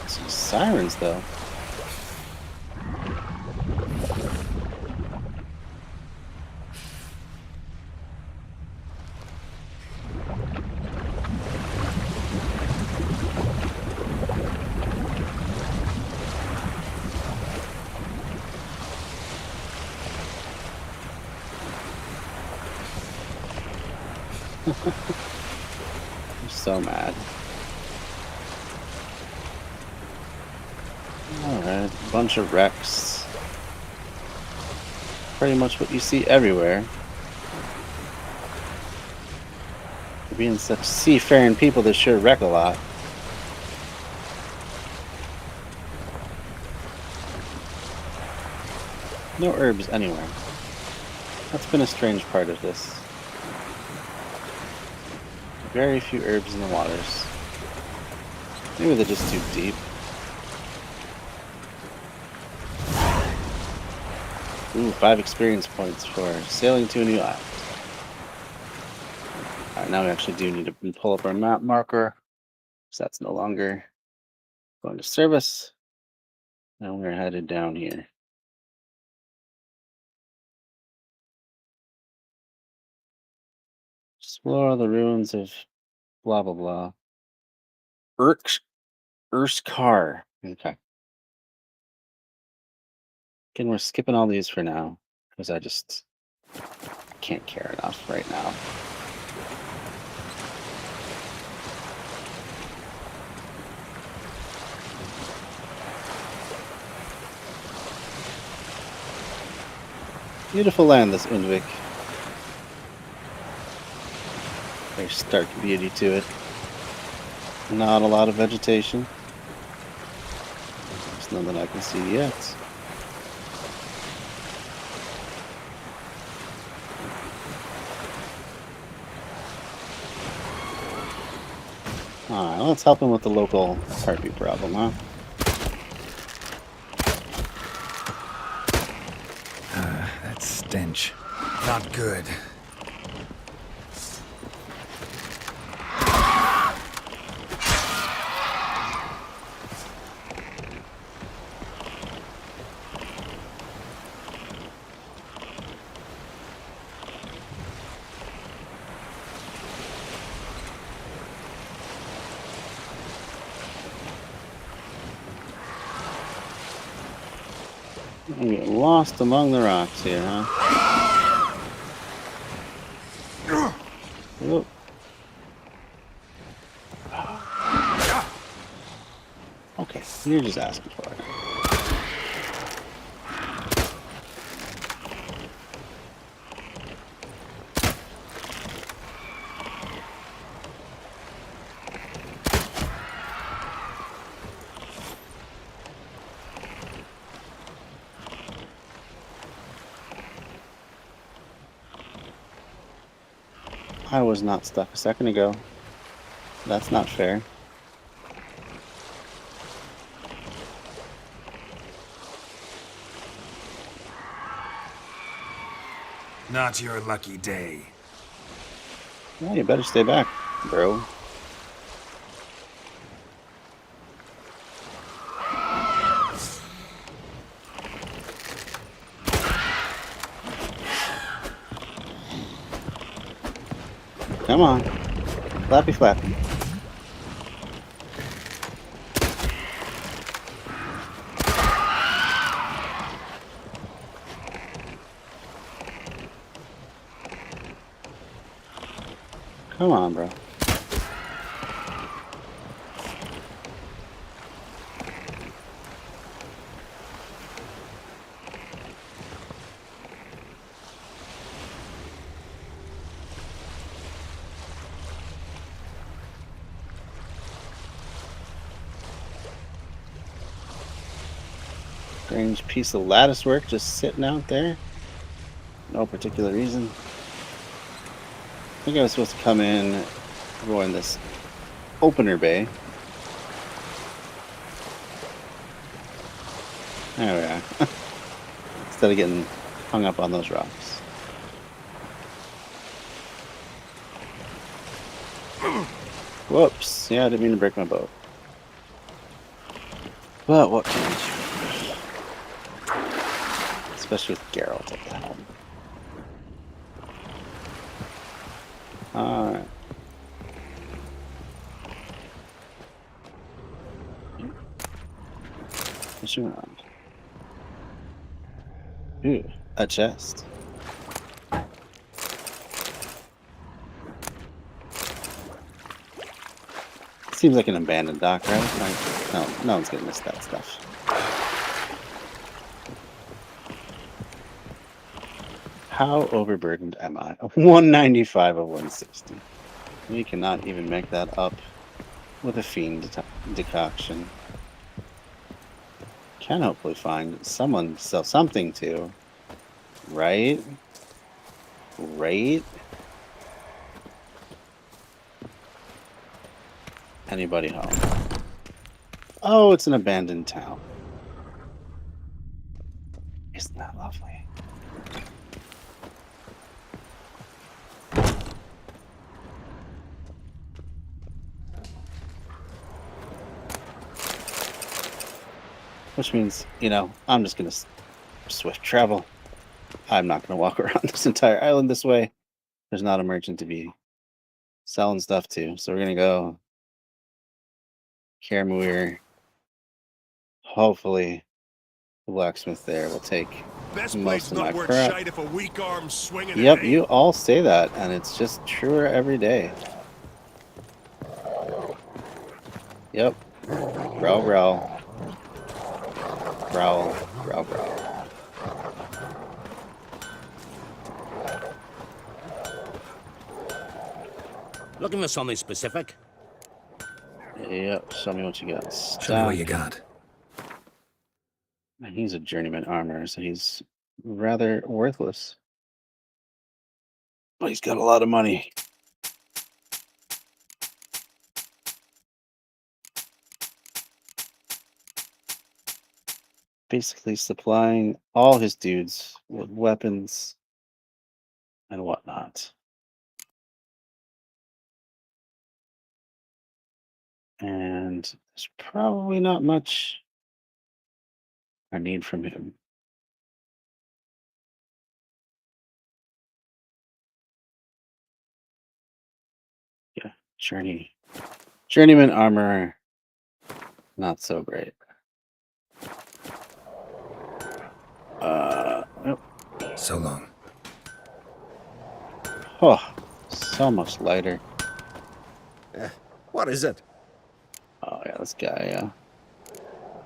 Some sirens though. I'm so mad. Alright, a bunch of wrecks. Pretty much what you see everywhere. For being such seafaring people, they sure wreck a lot. No herbs anywhere. That's been a strange part of this. Very few herbs in the waters. Maybe they're just too deep. Ooh, 5 experience points for sailing to a new island. Alright, now we actually do need to pull up our map marker. So that's no longer going to service. Now we're headed down here. Explore the ruins of blah blah blah. Urskar. Okay. Again, we're skipping all these for now because I just can't care enough right now. Beautiful land, this Undvik. Very stark beauty to it. Not a lot of vegetation. There's none that I can see yet. Alright, let's help him with the local heartbeat problem, huh? That stench. Not good. We get lost among the rocks here, huh? Whoop. Okay, you're just asking for it. I was not stuck a second ago. That's not fair. Not your lucky day. Well, you better stay back, bro. Come on. Flappy flappy. Come on, bro. Strange piece of lattice work just sitting out there. No particular reason. I think I was supposed to come in, go in this opener bay. There we are. Instead of getting hung up on those rocks. Whoops. Yeah, I didn't mean to break my boat. But what can you do? Especially with Garalt at the helm. Alright. Pushing around. Ooh, a chest. Seems like an abandoned dock, right? Like, no one's gonna miss that stuff. How overburdened am I? 195 of 160. We cannot even make that up with a fiend decoction. Can hopefully find someone to sell something to. Right? Right? Anybody home? Oh, it's an abandoned town. Isn't that lovely? Which means, you know, I'm just going to swift travel. I'm not going to walk around this entire island this way. There's not a merchant to be selling stuff to. So we're going to go Kermuir. Hopefully, the blacksmith there will take Best most blade's of my not worth crap. shite if a weak arm's swinging it. Yep, you all say that, and it's just truer every day. Yep. Growl, growl. Growl, growl, growl. Looking for something specific? Yep, show me what you got. Show me what you got. And he's a journeyman armorer, so he's rather worthless. But he's got a lot of money. Basically supplying all his dudes with weapons and whatnot. And there's probably not much I need from him. Yeah, journeyman armor, not so great. Nope. So long. Oh, so much lighter. What is it? Oh yeah, this guy.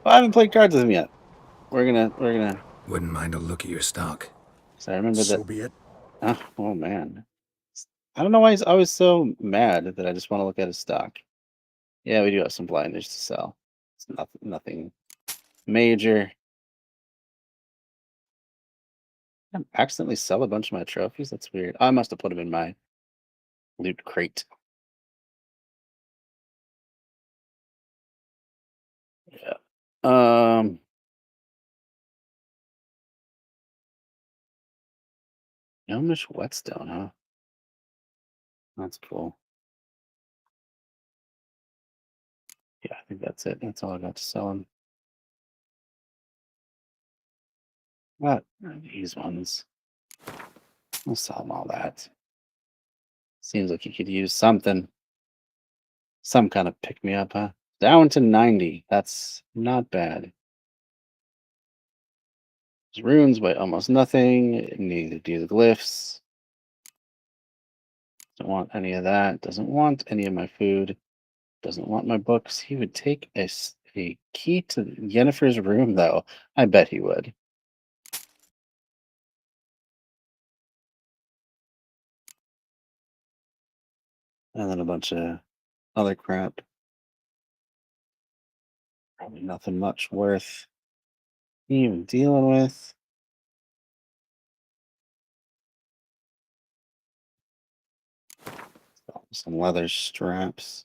Well, I haven't played cards with him yet. We're gonna. Wouldn't mind a look at your stock. So I remember So that. be it. Oh man, I don't know why he's always so mad that I just want to look at his stock. Yeah, we do have some blinders to sell. It's nothing major. I accidentally sell a bunch of my trophies. That's weird. I must have put them in my Loot crate. Yeah. Gnomish whetstone, huh? That's cool. Yeah, I think that's it. That's all I got to sell him. What? These ones. I'll sell him all that. Seems like you could use something. Some kind of pick me up, huh? Down to 90. That's not bad. There's runes weigh almost nothing. Need to do the glyphs. Don't want any of that. Doesn't want any of my food. Doesn't want my books. He would take a key to Yennefer's room, though. I bet he would. And then a bunch of other crap. Probably nothing much worth even dealing with. Some leather straps.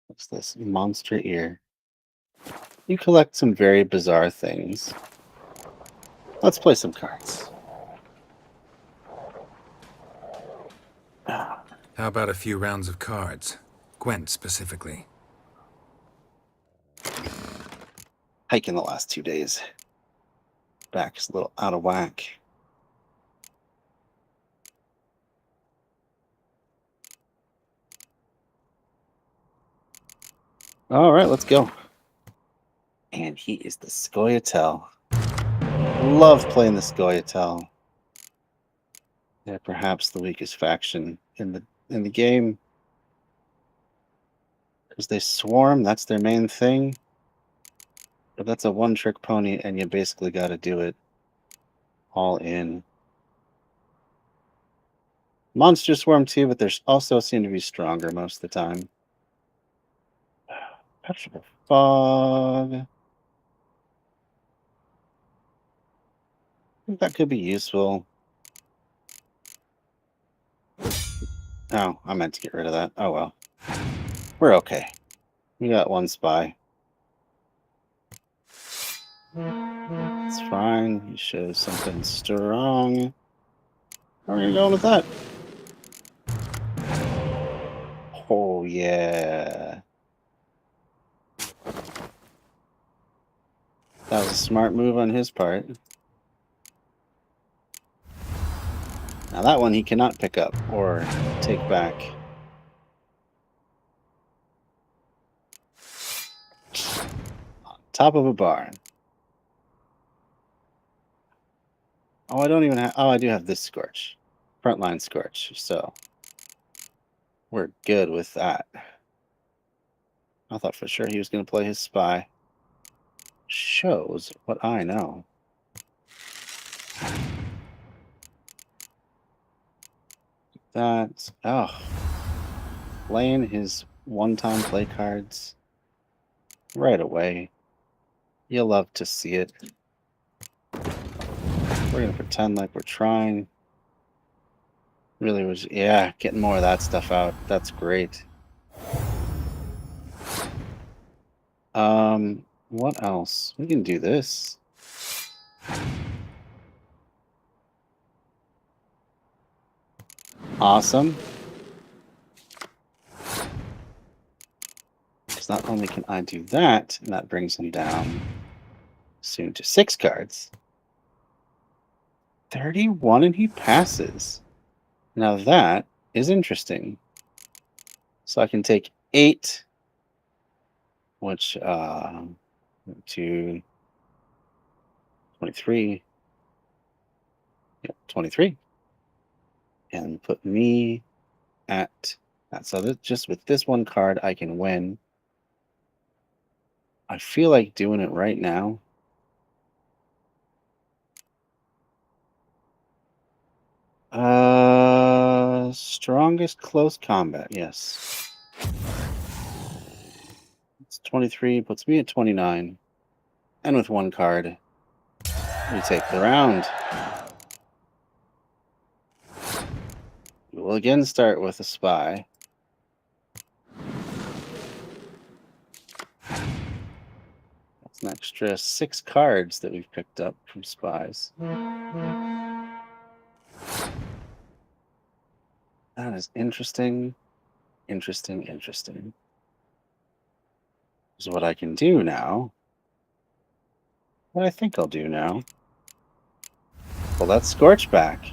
What's this? Monster ear. You collect some very bizarre things. Let's play some cards. How about a few rounds of cards? Gwent specifically. Hiking the last 2 days. Back is a little out of whack. All right, let's go. And he is the Scoia'tael. Love playing the Scoia'tael. They're perhaps the weakest faction in the game. Because they swarm, that's their main thing. But that's a one-trick pony, and you basically got to do it all in. Monsters swarm too, but they also seem to be stronger most of the time. Petrified fog. I think that could be useful. Oh, I meant to get rid of that. Oh well. We're okay. We got one spy. It's fine. He shows something strong. How are you going with that? Oh, yeah. That was a smart move on his part. Now that one he cannot pick up or take back. On top of a barn. Oh, I don't even have... Oh, I do have this Scorch. Frontline Scorch, so... We're good with that. I thought for sure he was going to play his spy. Shows what I know. That... Oh. Playing his one-time play cards right away. You'll love to see it. We're going to pretend like we're trying. Really was... Yeah, getting more of that stuff out. That's great. What else? We can do this. Awesome. Because not only can I do that, and that brings him down soon to 6 cards. 31 and he passes. Now that is interesting. So I can take 8, which to 23. Yep, 23. And put me at that. So that just with this one card, I can win. I feel like doing it right now. Strongest close combat, yes. It's 23, puts me at 29. And with one card, we take the round. we'll again start with a spy. That's an extra 6 cards that we've picked up from spies. That is interesting. Interesting. Is what I can do now. What I think I'll do now. Pull that Scorch back.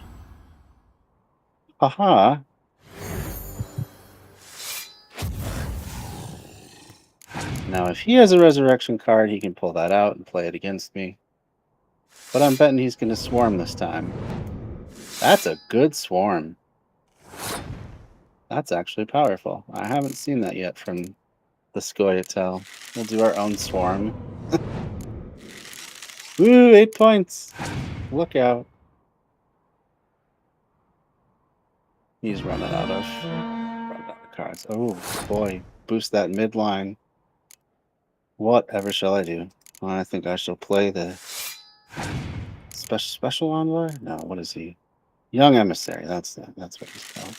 Haha. Now, if he has a resurrection card, he can pull that out and play it against me. But I'm betting he's going to swarm this time. That's a good swarm. That's actually powerful. I haven't seen that yet from the Scoia'tael. We'll do our own swarm. Woo, 8 points. Look out. He's running out of cards. Oh boy, boost that midline. Whatever shall I do? Well, I think I shall play the special envoy. No, what is he? Young emissary. That's what he's called.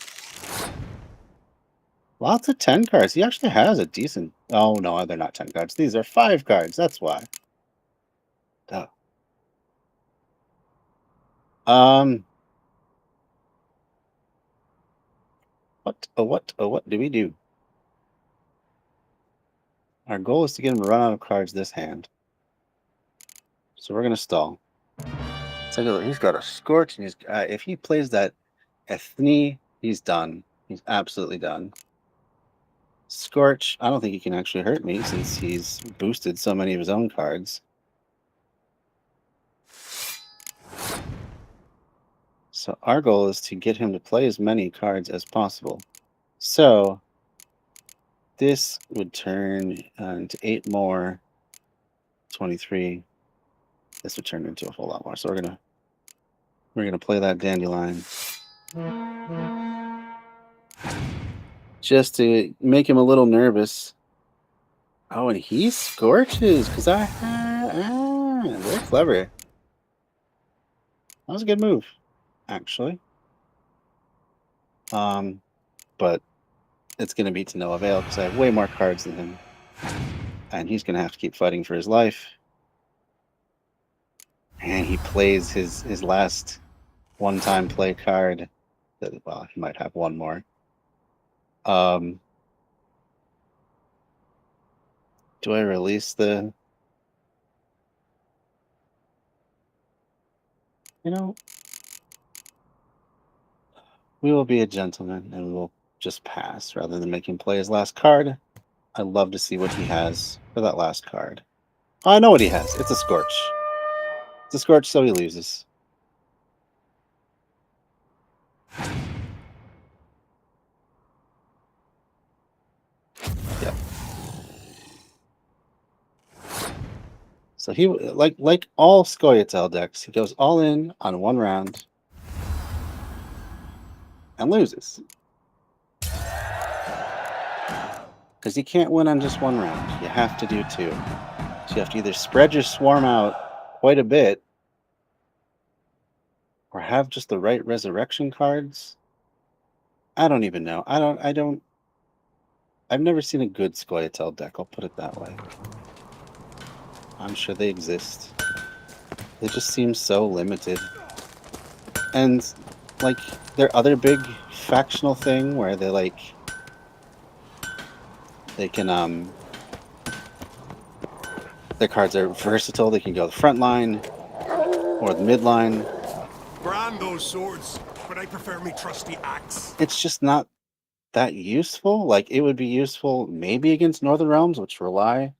Lots of 10 cards. He actually has a decent. Oh no, they're not 10 cards. These are 5 cards. That's why. Duh. What do we do? Our goal is to get him to run out of cards this hand. So we're gonna stall. So he's got a Scorch, and he's if he plays that Ethne, he's done. He's absolutely done. Scorch, I don't think he can actually hurt me since he's boosted so many of his own cards. So our goal is to get him to play as many cards as possible. So this would turn into 8 more, 23. This would turn into a whole lot more. So we're gonna play that Dandelion. Just to make him a little nervous. Oh, and he Scorches because very clever. That was a good move, actually. But it's gonna be to no avail because I have way more cards than him, and he's gonna have to keep fighting for his life. And he plays his last one-time play card. Well, he might have one more. Do I release the... You know, we will be a gentleman and we will just pass rather than make him play his last card. I'd love to see what he has for that last card. Oh, I know what he has. It's a Scorch. It's a Scorch, so he loses. Yep. So he, like all Scoia'tael decks, he goes all in on one round and loses. Because you can't win on just one round. You have to do 2. So you have to either spread your swarm out quite a bit or have just the right resurrection cards. I don't even know. I've never seen a good Scoia'tael deck, I'll put it that way. I'm sure they exist. They just seem so limited. And like their other big factional thing where they can their cards are versatile. They can go the front line or the mid line. Brand those swords, but I prefer me trusty axe. It's just not that useful. Like it would be useful maybe against Northern Realms, which rely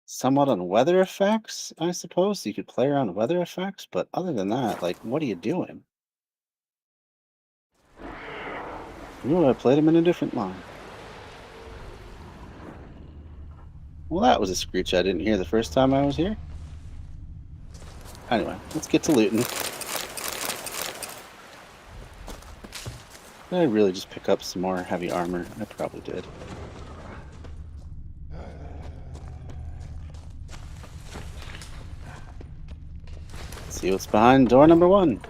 somewhat on weather effects, I suppose. So you could play around weather effects, but other than that, like, what are you doing? I played him in a different line. Well, that was a screech I didn't hear the first time I was here. Anyway, let's get to looting. Did I really just pick up some more heavy armor? I probably did. Let's see what's behind door number 1.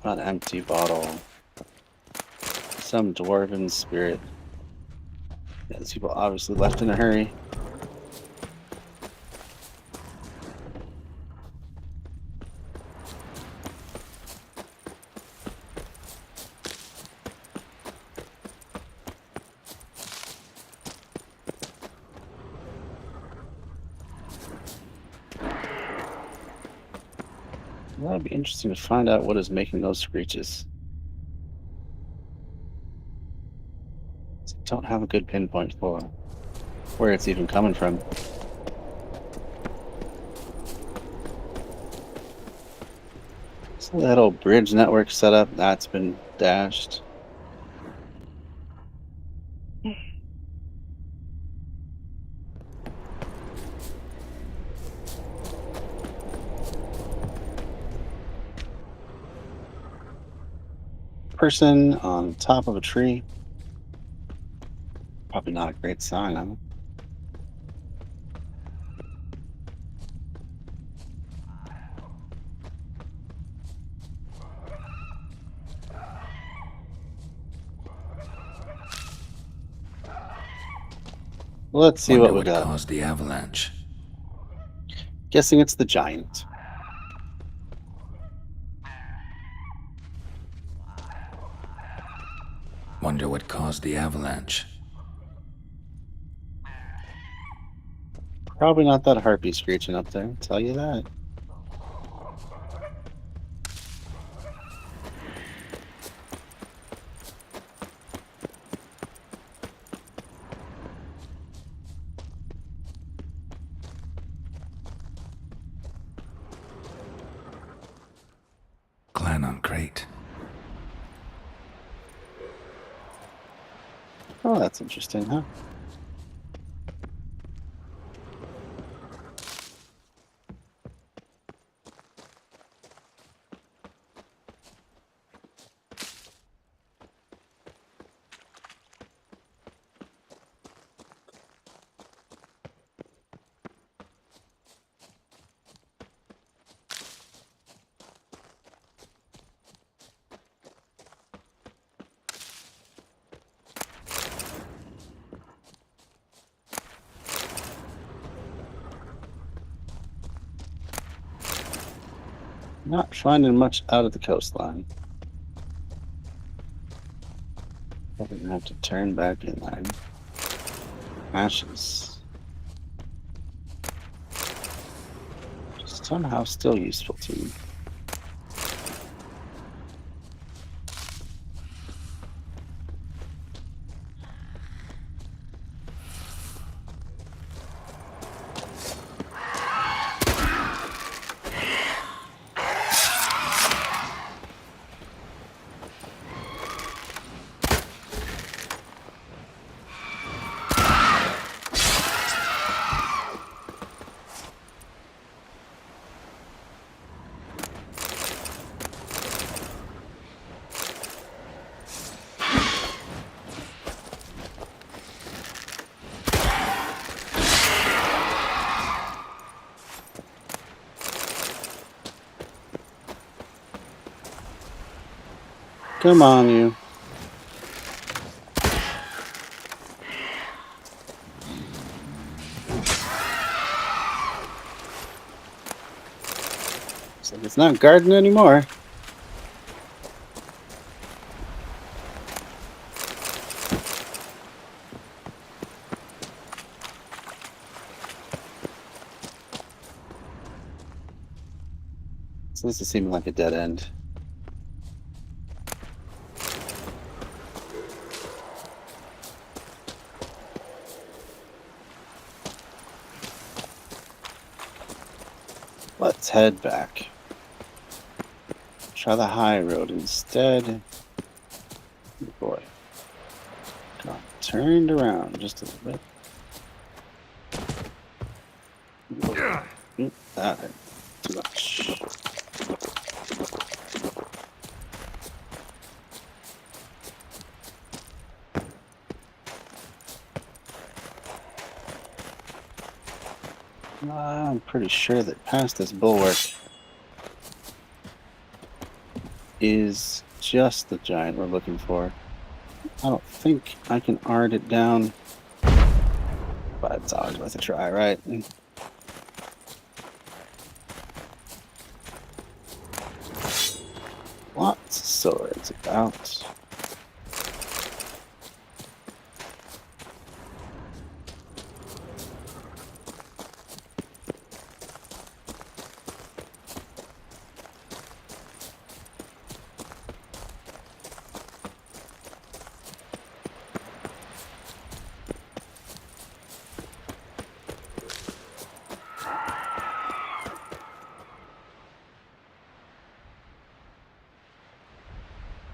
An empty bottle. Some dwarven spirit. Yeah, these people obviously left in a hurry. That'd be interesting to find out what is making those screeches. Don't have a good pinpoint for where it's even coming from. So that old bridge network setup, that's been dashed. Person on top of a tree. Probably not a great sign, huh? Let's see Wonder what we got. caused the avalanche. Guessing it's the giant. Wonder what caused the avalanche. Probably not that harpy screeching up there, I'll tell you that. Clan on crate. Oh, that's interesting, huh? Not finding much out of the coastline. Probably gonna have to turn back inland. Ashes. Somehow still useful to me. Come on, you. So it's not garden anymore. So this is seeming like a dead end. Let's head back. Try the high road instead. Oh boy. Got turned around just a little bit. Oop, that hurt too much. I'm pretty sure that past this bulwark is just the giant we're looking for. I don't think I can art it down, but it's always worth a try, right? Lots of swords about.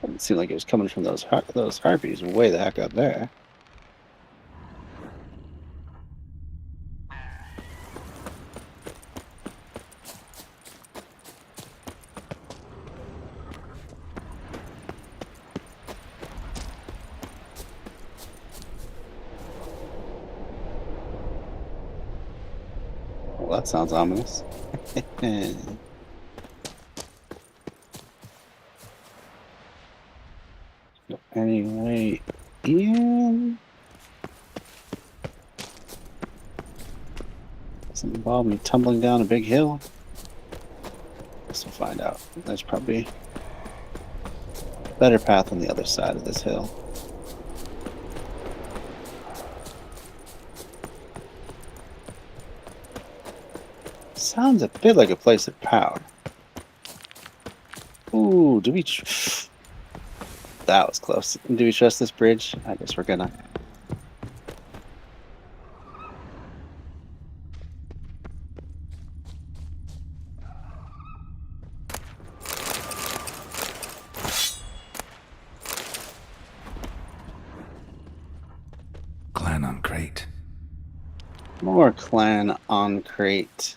It seemed like it was coming from those harpies way the heck up there. Well, that sounds ominous. Anyway, in doesn't involve me tumbling down a big hill. Guess we'll find out. There's probably a better path on the other side of this hill. Sounds a bit like a place of power. Ooh, do we... That was close. Do we trust this bridge? I guess we're gonna. Clan on crate. More clan on crate.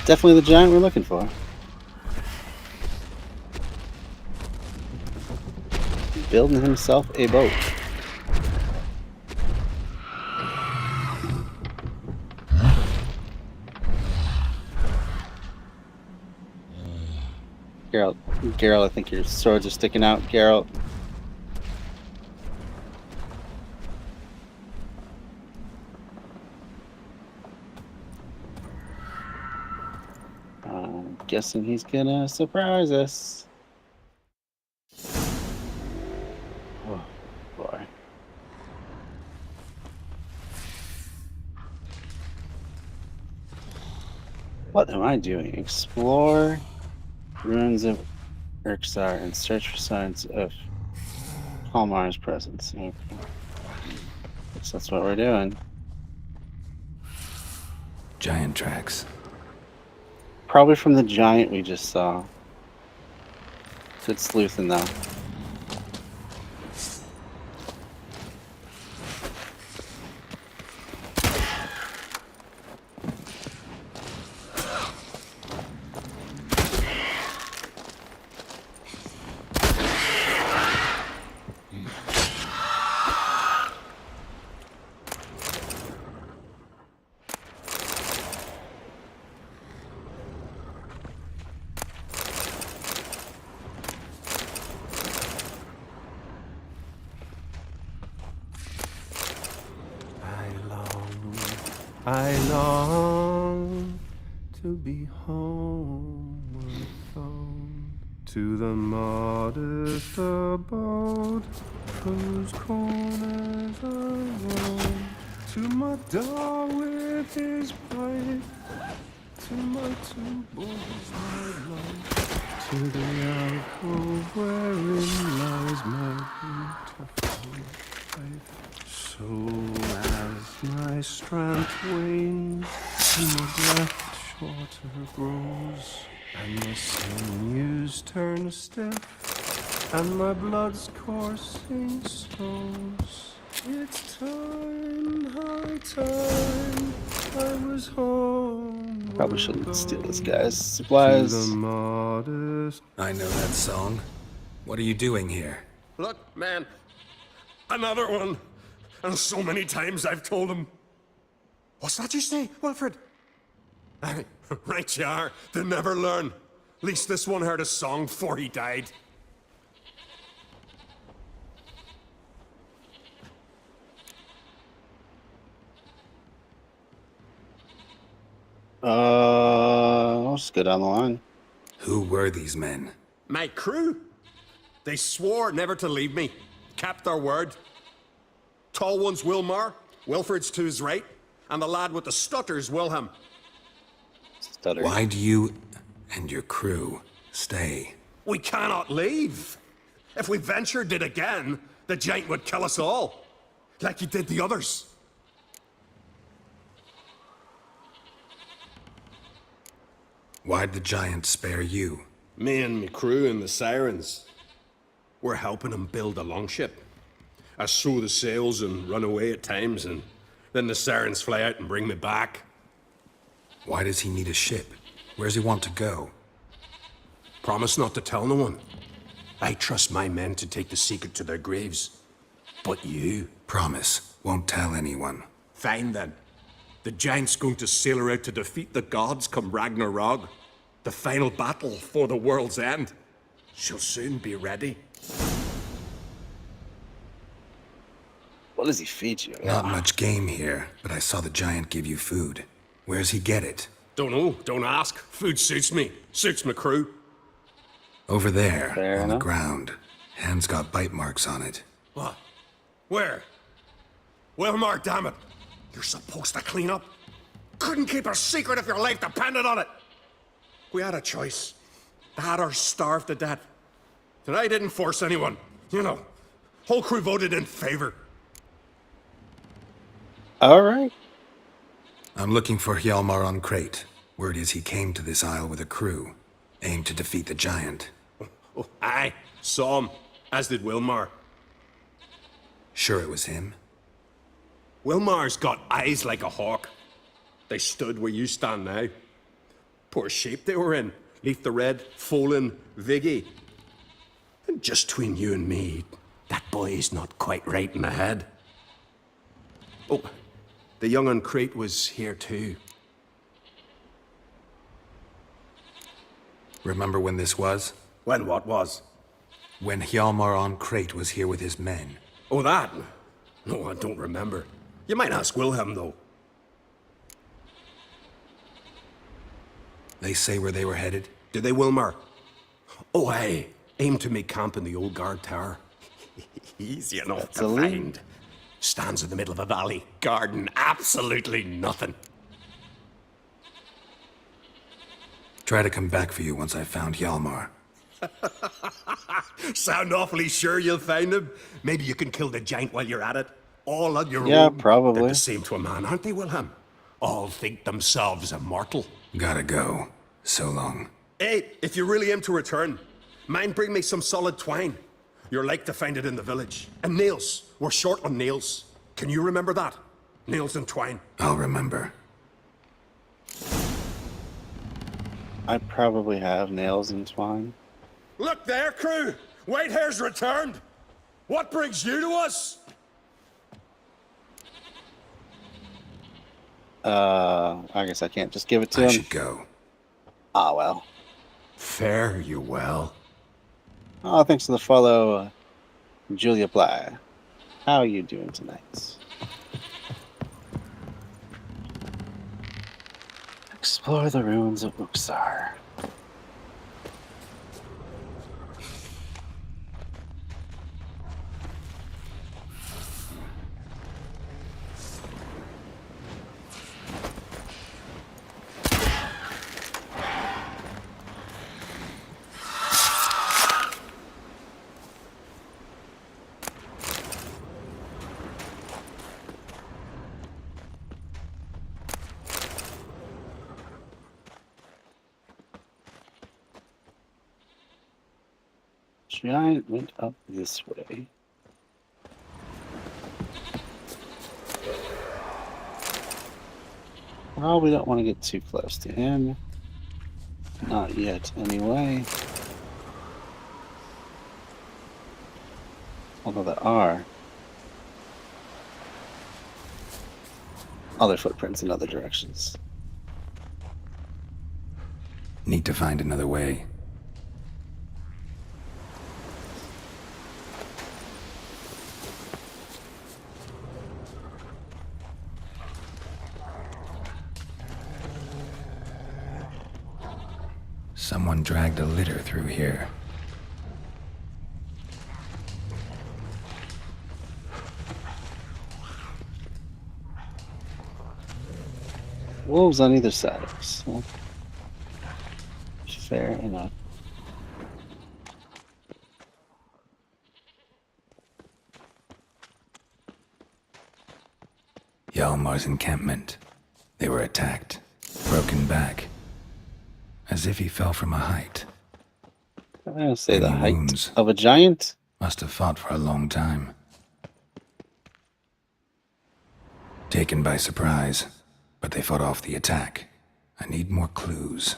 Definitely the giant we're looking for. Building himself a boat. Garalt, I think your swords are sticking out, Garalt. Guessing he's gonna surprise us. Oh boy. What am I doing? Explore ruins of Urksar and search for signs of Kalmar's presence. Okay. Guess that's what we're doing. Giant tracks. Probably from the giant we just saw. Good sleuthing though. I long to be home with all. to the modest abode whose corners I roam, to my dog with his pipe, to my two boys my life, to the alcove wherein lies my beautiful wife. So as my strength wanes and my breath shorter grows, and my sinews turn stiff, and my blood's coursing slows, it's time, high time, I was home. Probably shouldn't steal this guy's supplies. To the modest. I know that song. What are you doing here? Look, man. Another one. And so many times I've told him. What's that you say, Wilfred? Aye, right you are. They never learn. At least this one heard a song before he died. Let's go down the line. Who were these men? My crew. They swore never to leave me. Kept their word. Tall one's Wilmar, Wilfred's to his right, and the lad with the stutter's Wilhelm. Stutter. Why do you and your crew stay? We cannot leave. If we ventured it again, the giant would kill us all, like he did the others. Why'd the giant spare you? Me and me crew and the sirens, we're helping him build a longship. I sew the sails and run away at times, and then the sirens fly out and bring me back. Why does he need a ship? Where's he want to go? Promise not to tell no one. I trust my men to take the secret to their graves. But you... Promise, won't tell anyone. Fine then. The giant's going to sail her out to defeat the gods come Ragnarok. The final battle for the world's end. She'll soon be ready. What does he feed you? Not much game here, but I saw the giant give you food. Where's he get it? Don't know, don't ask. Food suits me. Suits my crew. Over there, Fair on the enough. ground. Hand's got bite marks on it. What? Where? Wilmar, damn it. You're supposed to clean up. Couldn't keep a secret if your life depended on it. We had a choice. That or starve to death. And I didn't force anyone. You know, whole crew voted in favor. All right. I'm looking for Hjalmar on Crate. Word is he came to this isle with a crew. Aimed to defeat the giant. Oh, aye, saw him. As did Wilmar. Sure it was him? Wilmar's got eyes like a hawk. They stood where you stand now. Poor shape they were in. Leaf the Red, Folin, Viggy. And just between you and me, that boy's not quite right in the head. Oh, the young on Crate was here too. Remember when this was? When what was? When Hjalmar on Crate was here with his men. Oh, that? No, I don't remember. You might ask Wilhelm, though. They say where they were headed? Did they, Wilmar? Oh, aye. Aim to make camp in the old guard tower. Easy enough That's to a lead. find. Stands in the middle of a valley. Garden, absolutely nothing. Try to come back for you once I've found Hjalmar. Sound awfully sure you'll find him? Maybe you can kill the giant while you're at it. All on your Yeah, own. probably. They're the same to a man, aren't they, Wilhelm? All think themselves immortal. Gotta go. So long. Hey, if you really aim to return, mind bring me some solid twine. You're like to find it in the village. And nails. We're short on nails. Can you remember that? Nails and twine. I'll remember. I probably have nails and twine. Look there, crew! Whitehair's returned! What brings you to us? I guess I can't just give it to I him. should go. Ah, well. Fare you well. Oh, thanks for the follow, Julia Bly. How are you doing tonight? Explore the ruins of Uxar. giant went up this way. Well, we don't want to get too close to him. Not yet, anyway. Although there are other footprints in other directions. Need to find another way. Someone dragged a litter through here. Wolves on either side of us. Well, fair enough. Hjalmar's encampment. They were attacked, broken back, as if he fell from a height. I'll say the Any height wounds? of a giant. Must have fought for a long time. Taken by surprise, but they fought off the attack. I need more clues.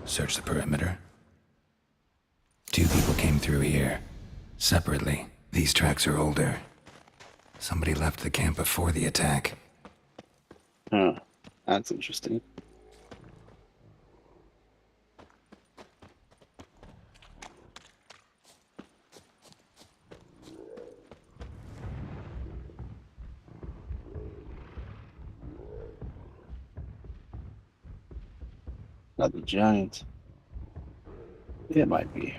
Search the perimeter. 2 people came through here, separately. These tracks are older. Somebody left the camp before the attack. Huh. That's interesting. Not the giant. It might be.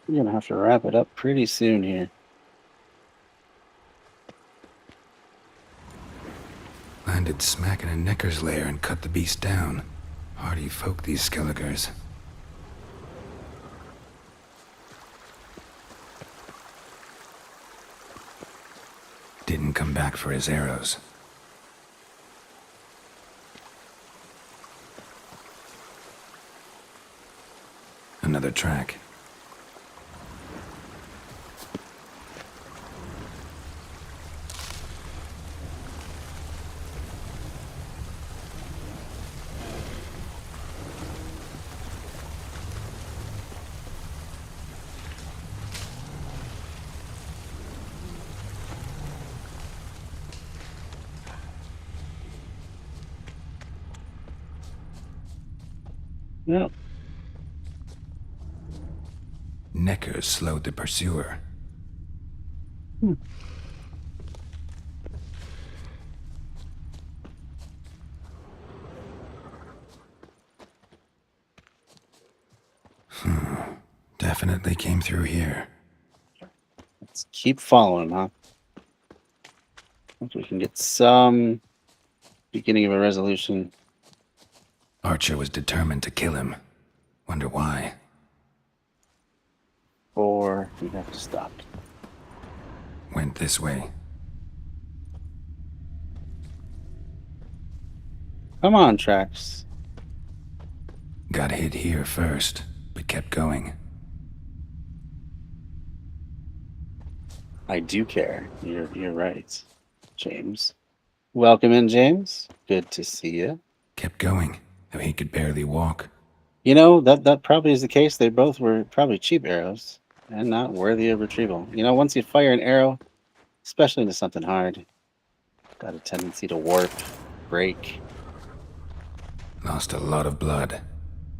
We're gonna have to wrap it up pretty soon here. Landed smack in a necker's lair and cut the beast down. Hardy folk, these Skelligers. Didn't come back for his arrows. Another track. Yep. Neckers slowed the pursuer. Definitely came through here. Let's keep following, huh? Hope we can get some beginning of a resolution. Archer was determined to kill him. Wonder why. Or we have to stop. Went this way. Come on, tracks. Got hit here first, but kept going. I do care. You're right, James. Welcome in, James. Good to see you. Kept going, though he could barely walk. You know, that probably is the case. They both were probably cheap arrows and not worthy of retrieval. You know, once you fire an arrow, especially into something hard, got a tendency to warp, break. Lost a lot of blood.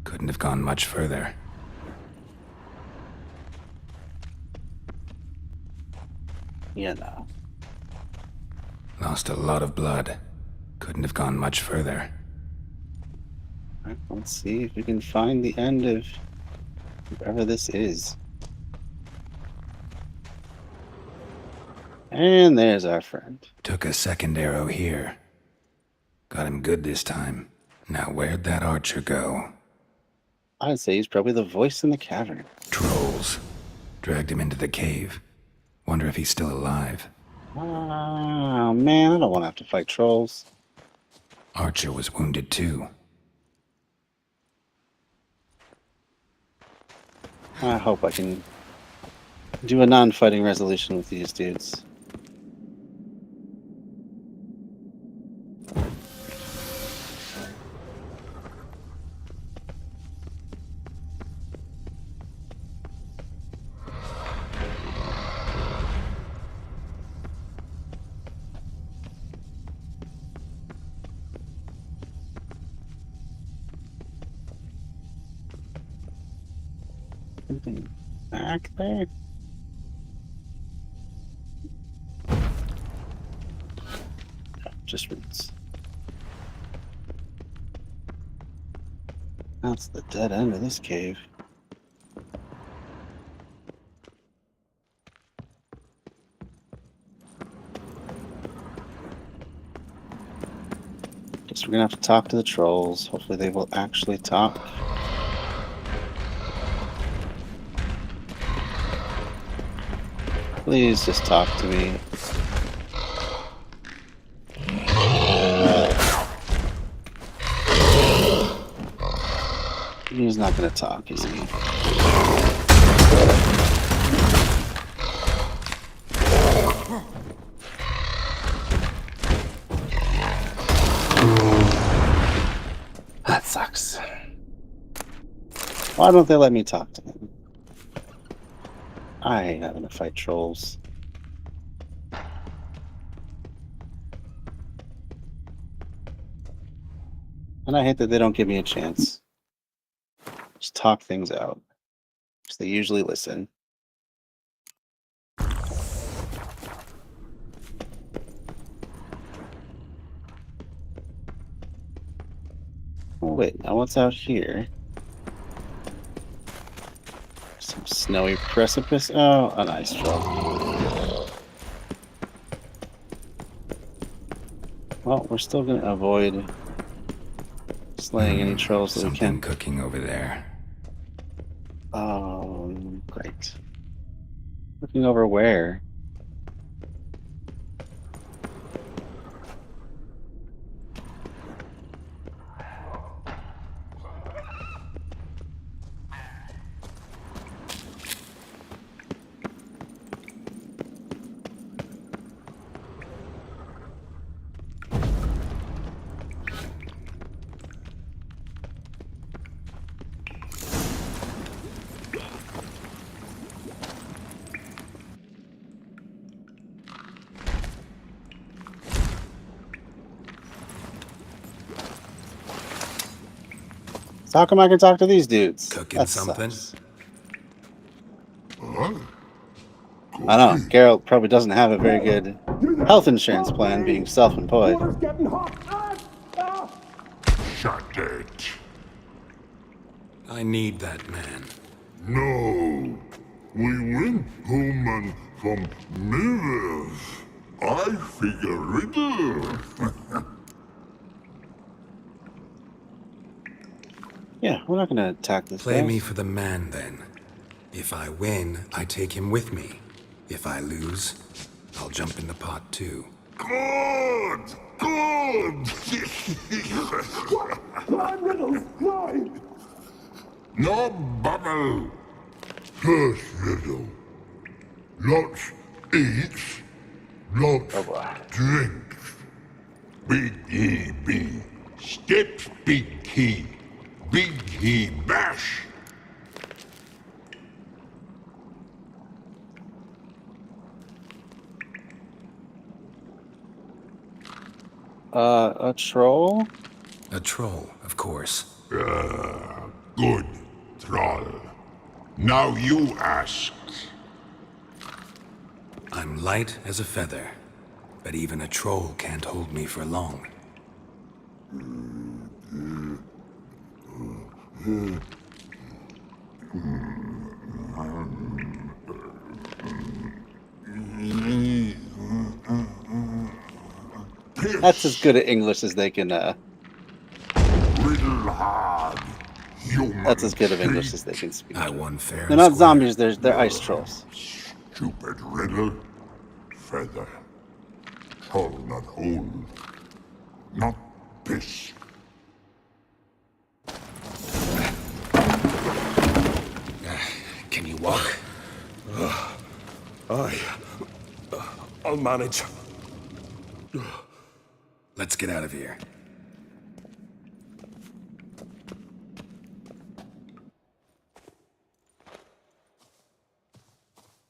Couldn't have gone much further. You know. Lost a lot of blood. Couldn't have gone much further. All right, let's see if we can find the end of whoever this is. And there's our friend. Took a second arrow here. Got him good this time. Now where'd that archer go? I'd say he's probably the voice in the cavern. Trolls. Dragged him into the cave. Wonder if he's still alive. Oh man, I don't want to have to fight trolls. Archer was wounded too. I hope I can do a non-fighting resolution with these dudes. Something back there? Just roots. That's the dead end of this cave. Guess we're gonna have to talk to the trolls. Hopefully they will actually talk. Please just talk to me. He's not gonna talk, is he? That sucks. Why don't they let me talk to him? I hate having to fight trolls. And I hate that they don't give me a chance. Just talk things out. Because they usually listen. Oh, wait, now what's out here? Some snowy precipice. Oh, an ice troll. Well, we're still going to avoid slaying any trolls that we can. Something cooking over there. Oh, great. Looking over where? So how come I can talk to these dudes? Cooking That something? sucks. I know, Garalt probably doesn't have a very good health insurance plan being self-employed. Shut it. I need that man. No. We went home and from mirrors. I figure riddle. Yeah, we're not going to attack this Play guy. me for the man, then. If I win, I take him with me. If I lose, I'll jump in the pot, too. Good! Good! Climb, Riddles, climb! No bubble! First riddle. Lots eats, lots Oh boy. drinks. Big E B. Steps big key. Big E bash. A troll? A troll, of course. Good, troll. Now you ask. I'm light as a feather, but even a troll can't hold me for long. That's as good at English as they can, Riddle hard. Human that's as good of English as they can speak. I won fair They're and not square. zombies, they're ice trolls. Stupid riddle. Feather. shall not hold. Not piss. Can you walk? I'll manage. Let's get out of here.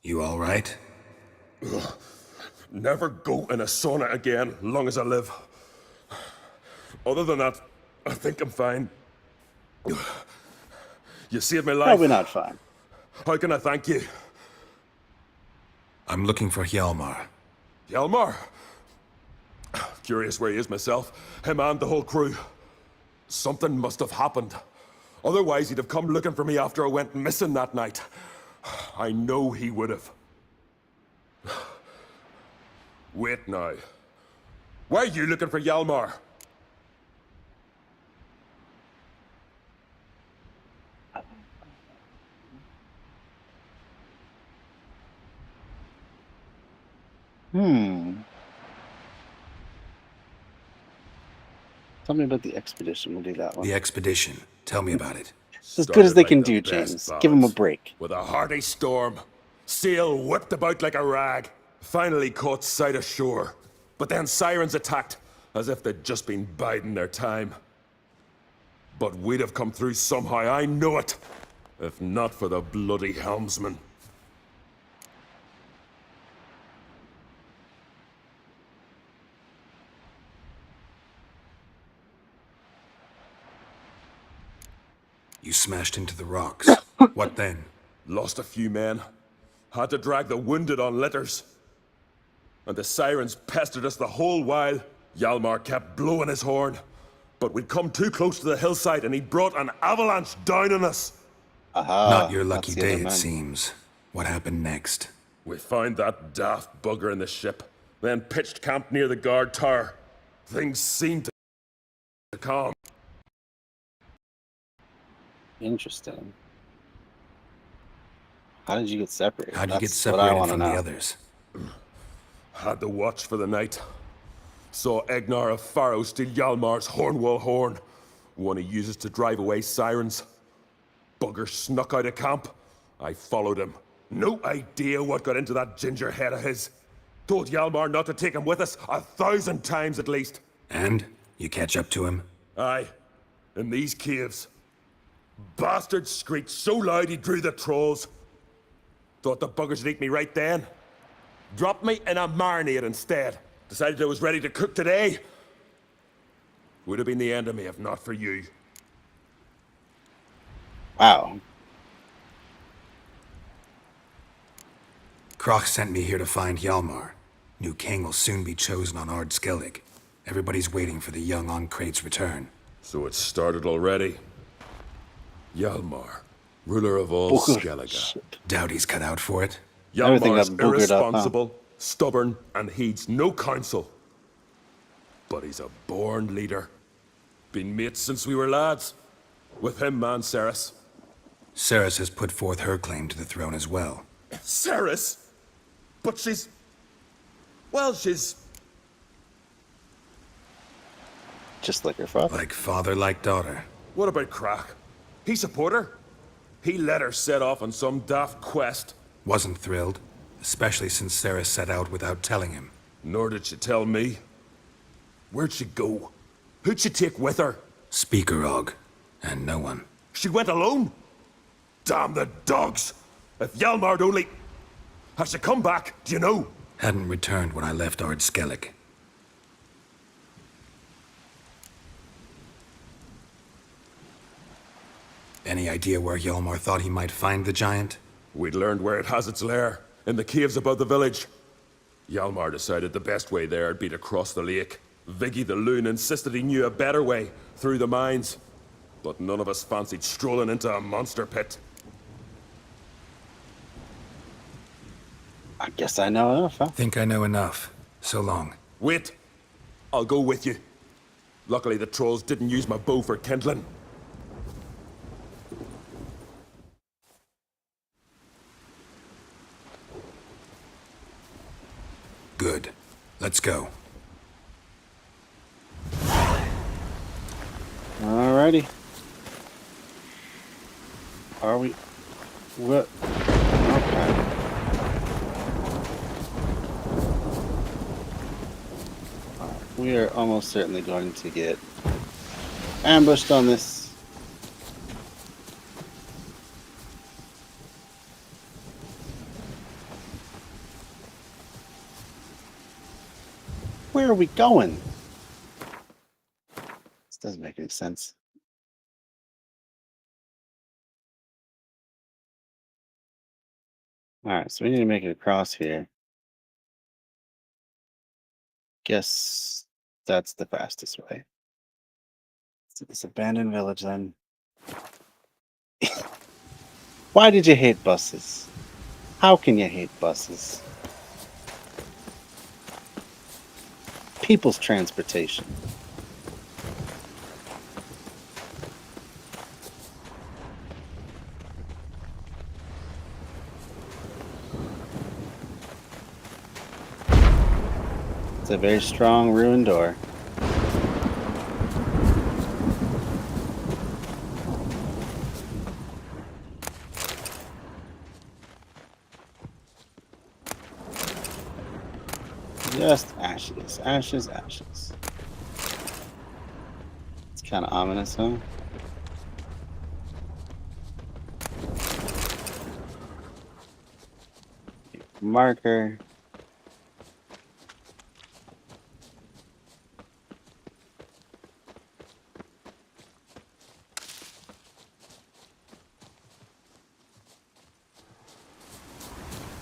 You all right? Never go in a sauna again, long as I live. Other than that, I think I'm fine. You saved my life. Probably not fine. How can I thank you? I'm looking for Hjalmar. Hjalmar? Curious where he is myself. Him and the whole crew. Something must have happened. Otherwise, he'd have come looking for me after I went missing that night. I know he would have. Wait now. Why are you looking for Hjalmar? Tell me about the expedition. We'll do that one. The expedition. Tell me about it. It's as good as they Started can like the do, best James. Give them a ballads. break. With a hearty storm. Sail whipped about like a rag. Finally caught sight of shore. But then sirens attacked, as if they'd just been biding their time. But we'd have come through somehow, I know it. If not for the bloody helmsman. You smashed into the rocks. What then? Lost a few men. Had to drag the wounded on litters. And the sirens pestered us the whole while. Hjalmar kept blowing his horn. But we'd come too close to the hillside and he brought an avalanche down on us. Aha. Not your lucky that's the day, other it man. seems. What happened next? We found that daft bugger in the ship, then pitched camp near the guard tower. Things seemed to calm. Interesting. How did you get separated? How'd you get That's what I separated wanna from know. the others? Had to watch for the night. Saw Egnar of Faro steal Hjalmar's Hornwall horn, one he uses to drive away sirens. Bugger snuck out of camp. I followed him. No idea what got into that ginger head of his. Told Hjalmar not to take him with us 1,000 times at least. And? You catch up to him? Aye, in these caves. Bastard screeched so loud he drew the trolls. Thought the buggers would eat me right then. Dropped me in a marinade instead. Decided I was ready to cook today. Would have been the end of me if not for you. Wow. Kroch sent me here to find Hjalmar. New king will soon be chosen on Ard Skellig. Everybody's waiting for the young Ancrate's return. So it started already. Hjalmar, ruler of all Skellige. Doubt he's cut out for it. Everything Hjalmar's got boogered up, huh? irresponsible, stubborn, and heeds no counsel. But he's a born leader. Been mates since we were lads. With him, man, Ceres. Ceres has put forth her claim to the throne as well. Ceres? But she's... Well, she's... Just like her father. Like father, like daughter. What about Crack? He support her? He let her set off on some daft quest. Wasn't thrilled, especially since Ceres set out without telling him. Nor did she tell me. Where'd she go? Who'd she take with her? Speakerog, and no one. She went alone? Damn the dogs! If Hjalmar'd only... Has she come back? Do you know? Hadn't returned when I left Ard Skellig. Any idea where Hjalmar thought he might find the giant? We'd learned where it has its lair, in the caves above the village. Hjalmar decided the best way there'd be to cross the lake. Viggy the loon insisted he knew a better way, through the mines. But none of us fancied strolling into a monster pit. I guess I know enough, huh? Think I know enough. So long. Wait! I'll go with you. Luckily the trolls didn't use my bow for kindling. Good. Let's go. Alrighty. Are we? What? Okay. We are almost certainly going to get ambushed on this. Where are we going? This doesn't make any sense. All right, so we need to make it across here. Guess that's the fastest way. To this abandoned village, then. Why did you hate buses? How can you hate buses? People's transportation. It's a very strong ruined door. Just ashes, ashes, ashes. It's kind of ominous, huh? Marker.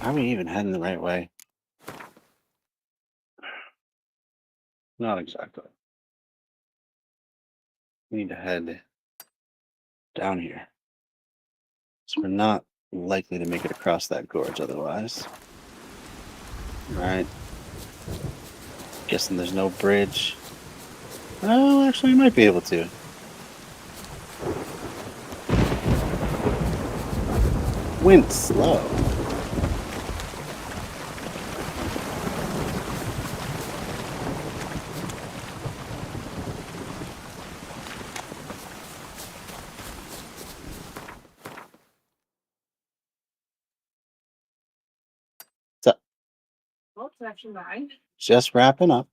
Are we even heading the right way? Not exactly. We need to head down here. So we're not likely to make it across that gorge otherwise. Right. Guessing there's no bridge. Oh, actually, we might be able to. Went slow. Just wrapping up.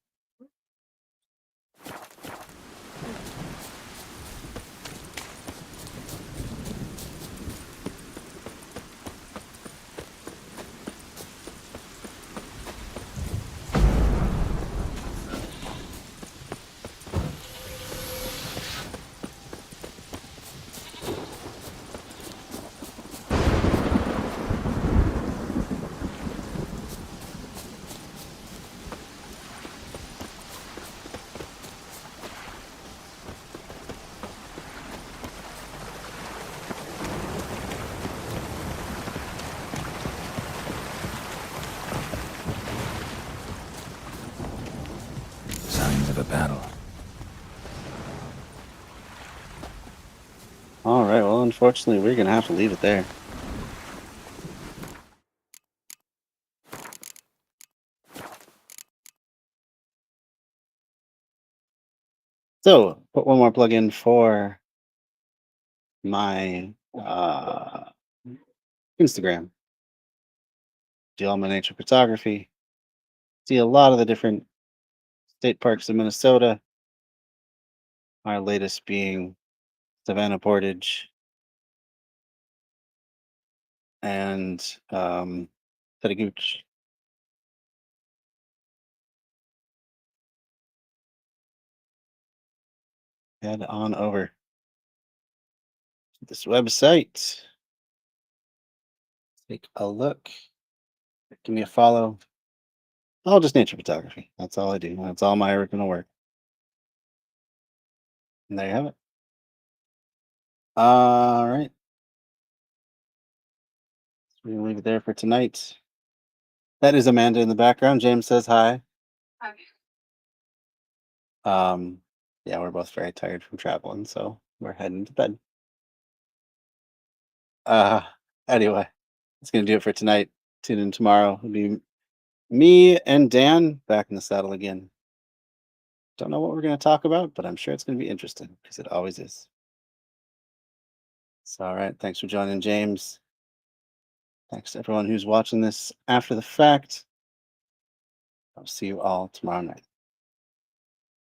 Signs of a battle. All right. Well, unfortunately, we're going to have to leave it there. So, put one more plug in for my Instagram. Do all my nature photography. See a lot of the different state parks in Minnesota. Our latest being Savannah Portage and Gooch. Head on over to this website. Take a look. Give me a follow. Oh, just nature photography. That's all I do. That's all my original work. And there you have it. All right. So we're gonna leave it there for tonight. That is Amanda in the background. James says hi. Yeah, we're both very tired from traveling, so we're heading to bed. Uh, anyway, that's gonna do it for tonight. Tune in tomorrow. It'll be me and Dan back in the saddle again. Don't know what we're gonna talk about, but I'm sure it's gonna be interesting because it always is. It's all right. Thanks for joining, James. Thanks to everyone who's watching this after the fact. I'll see you all tomorrow night.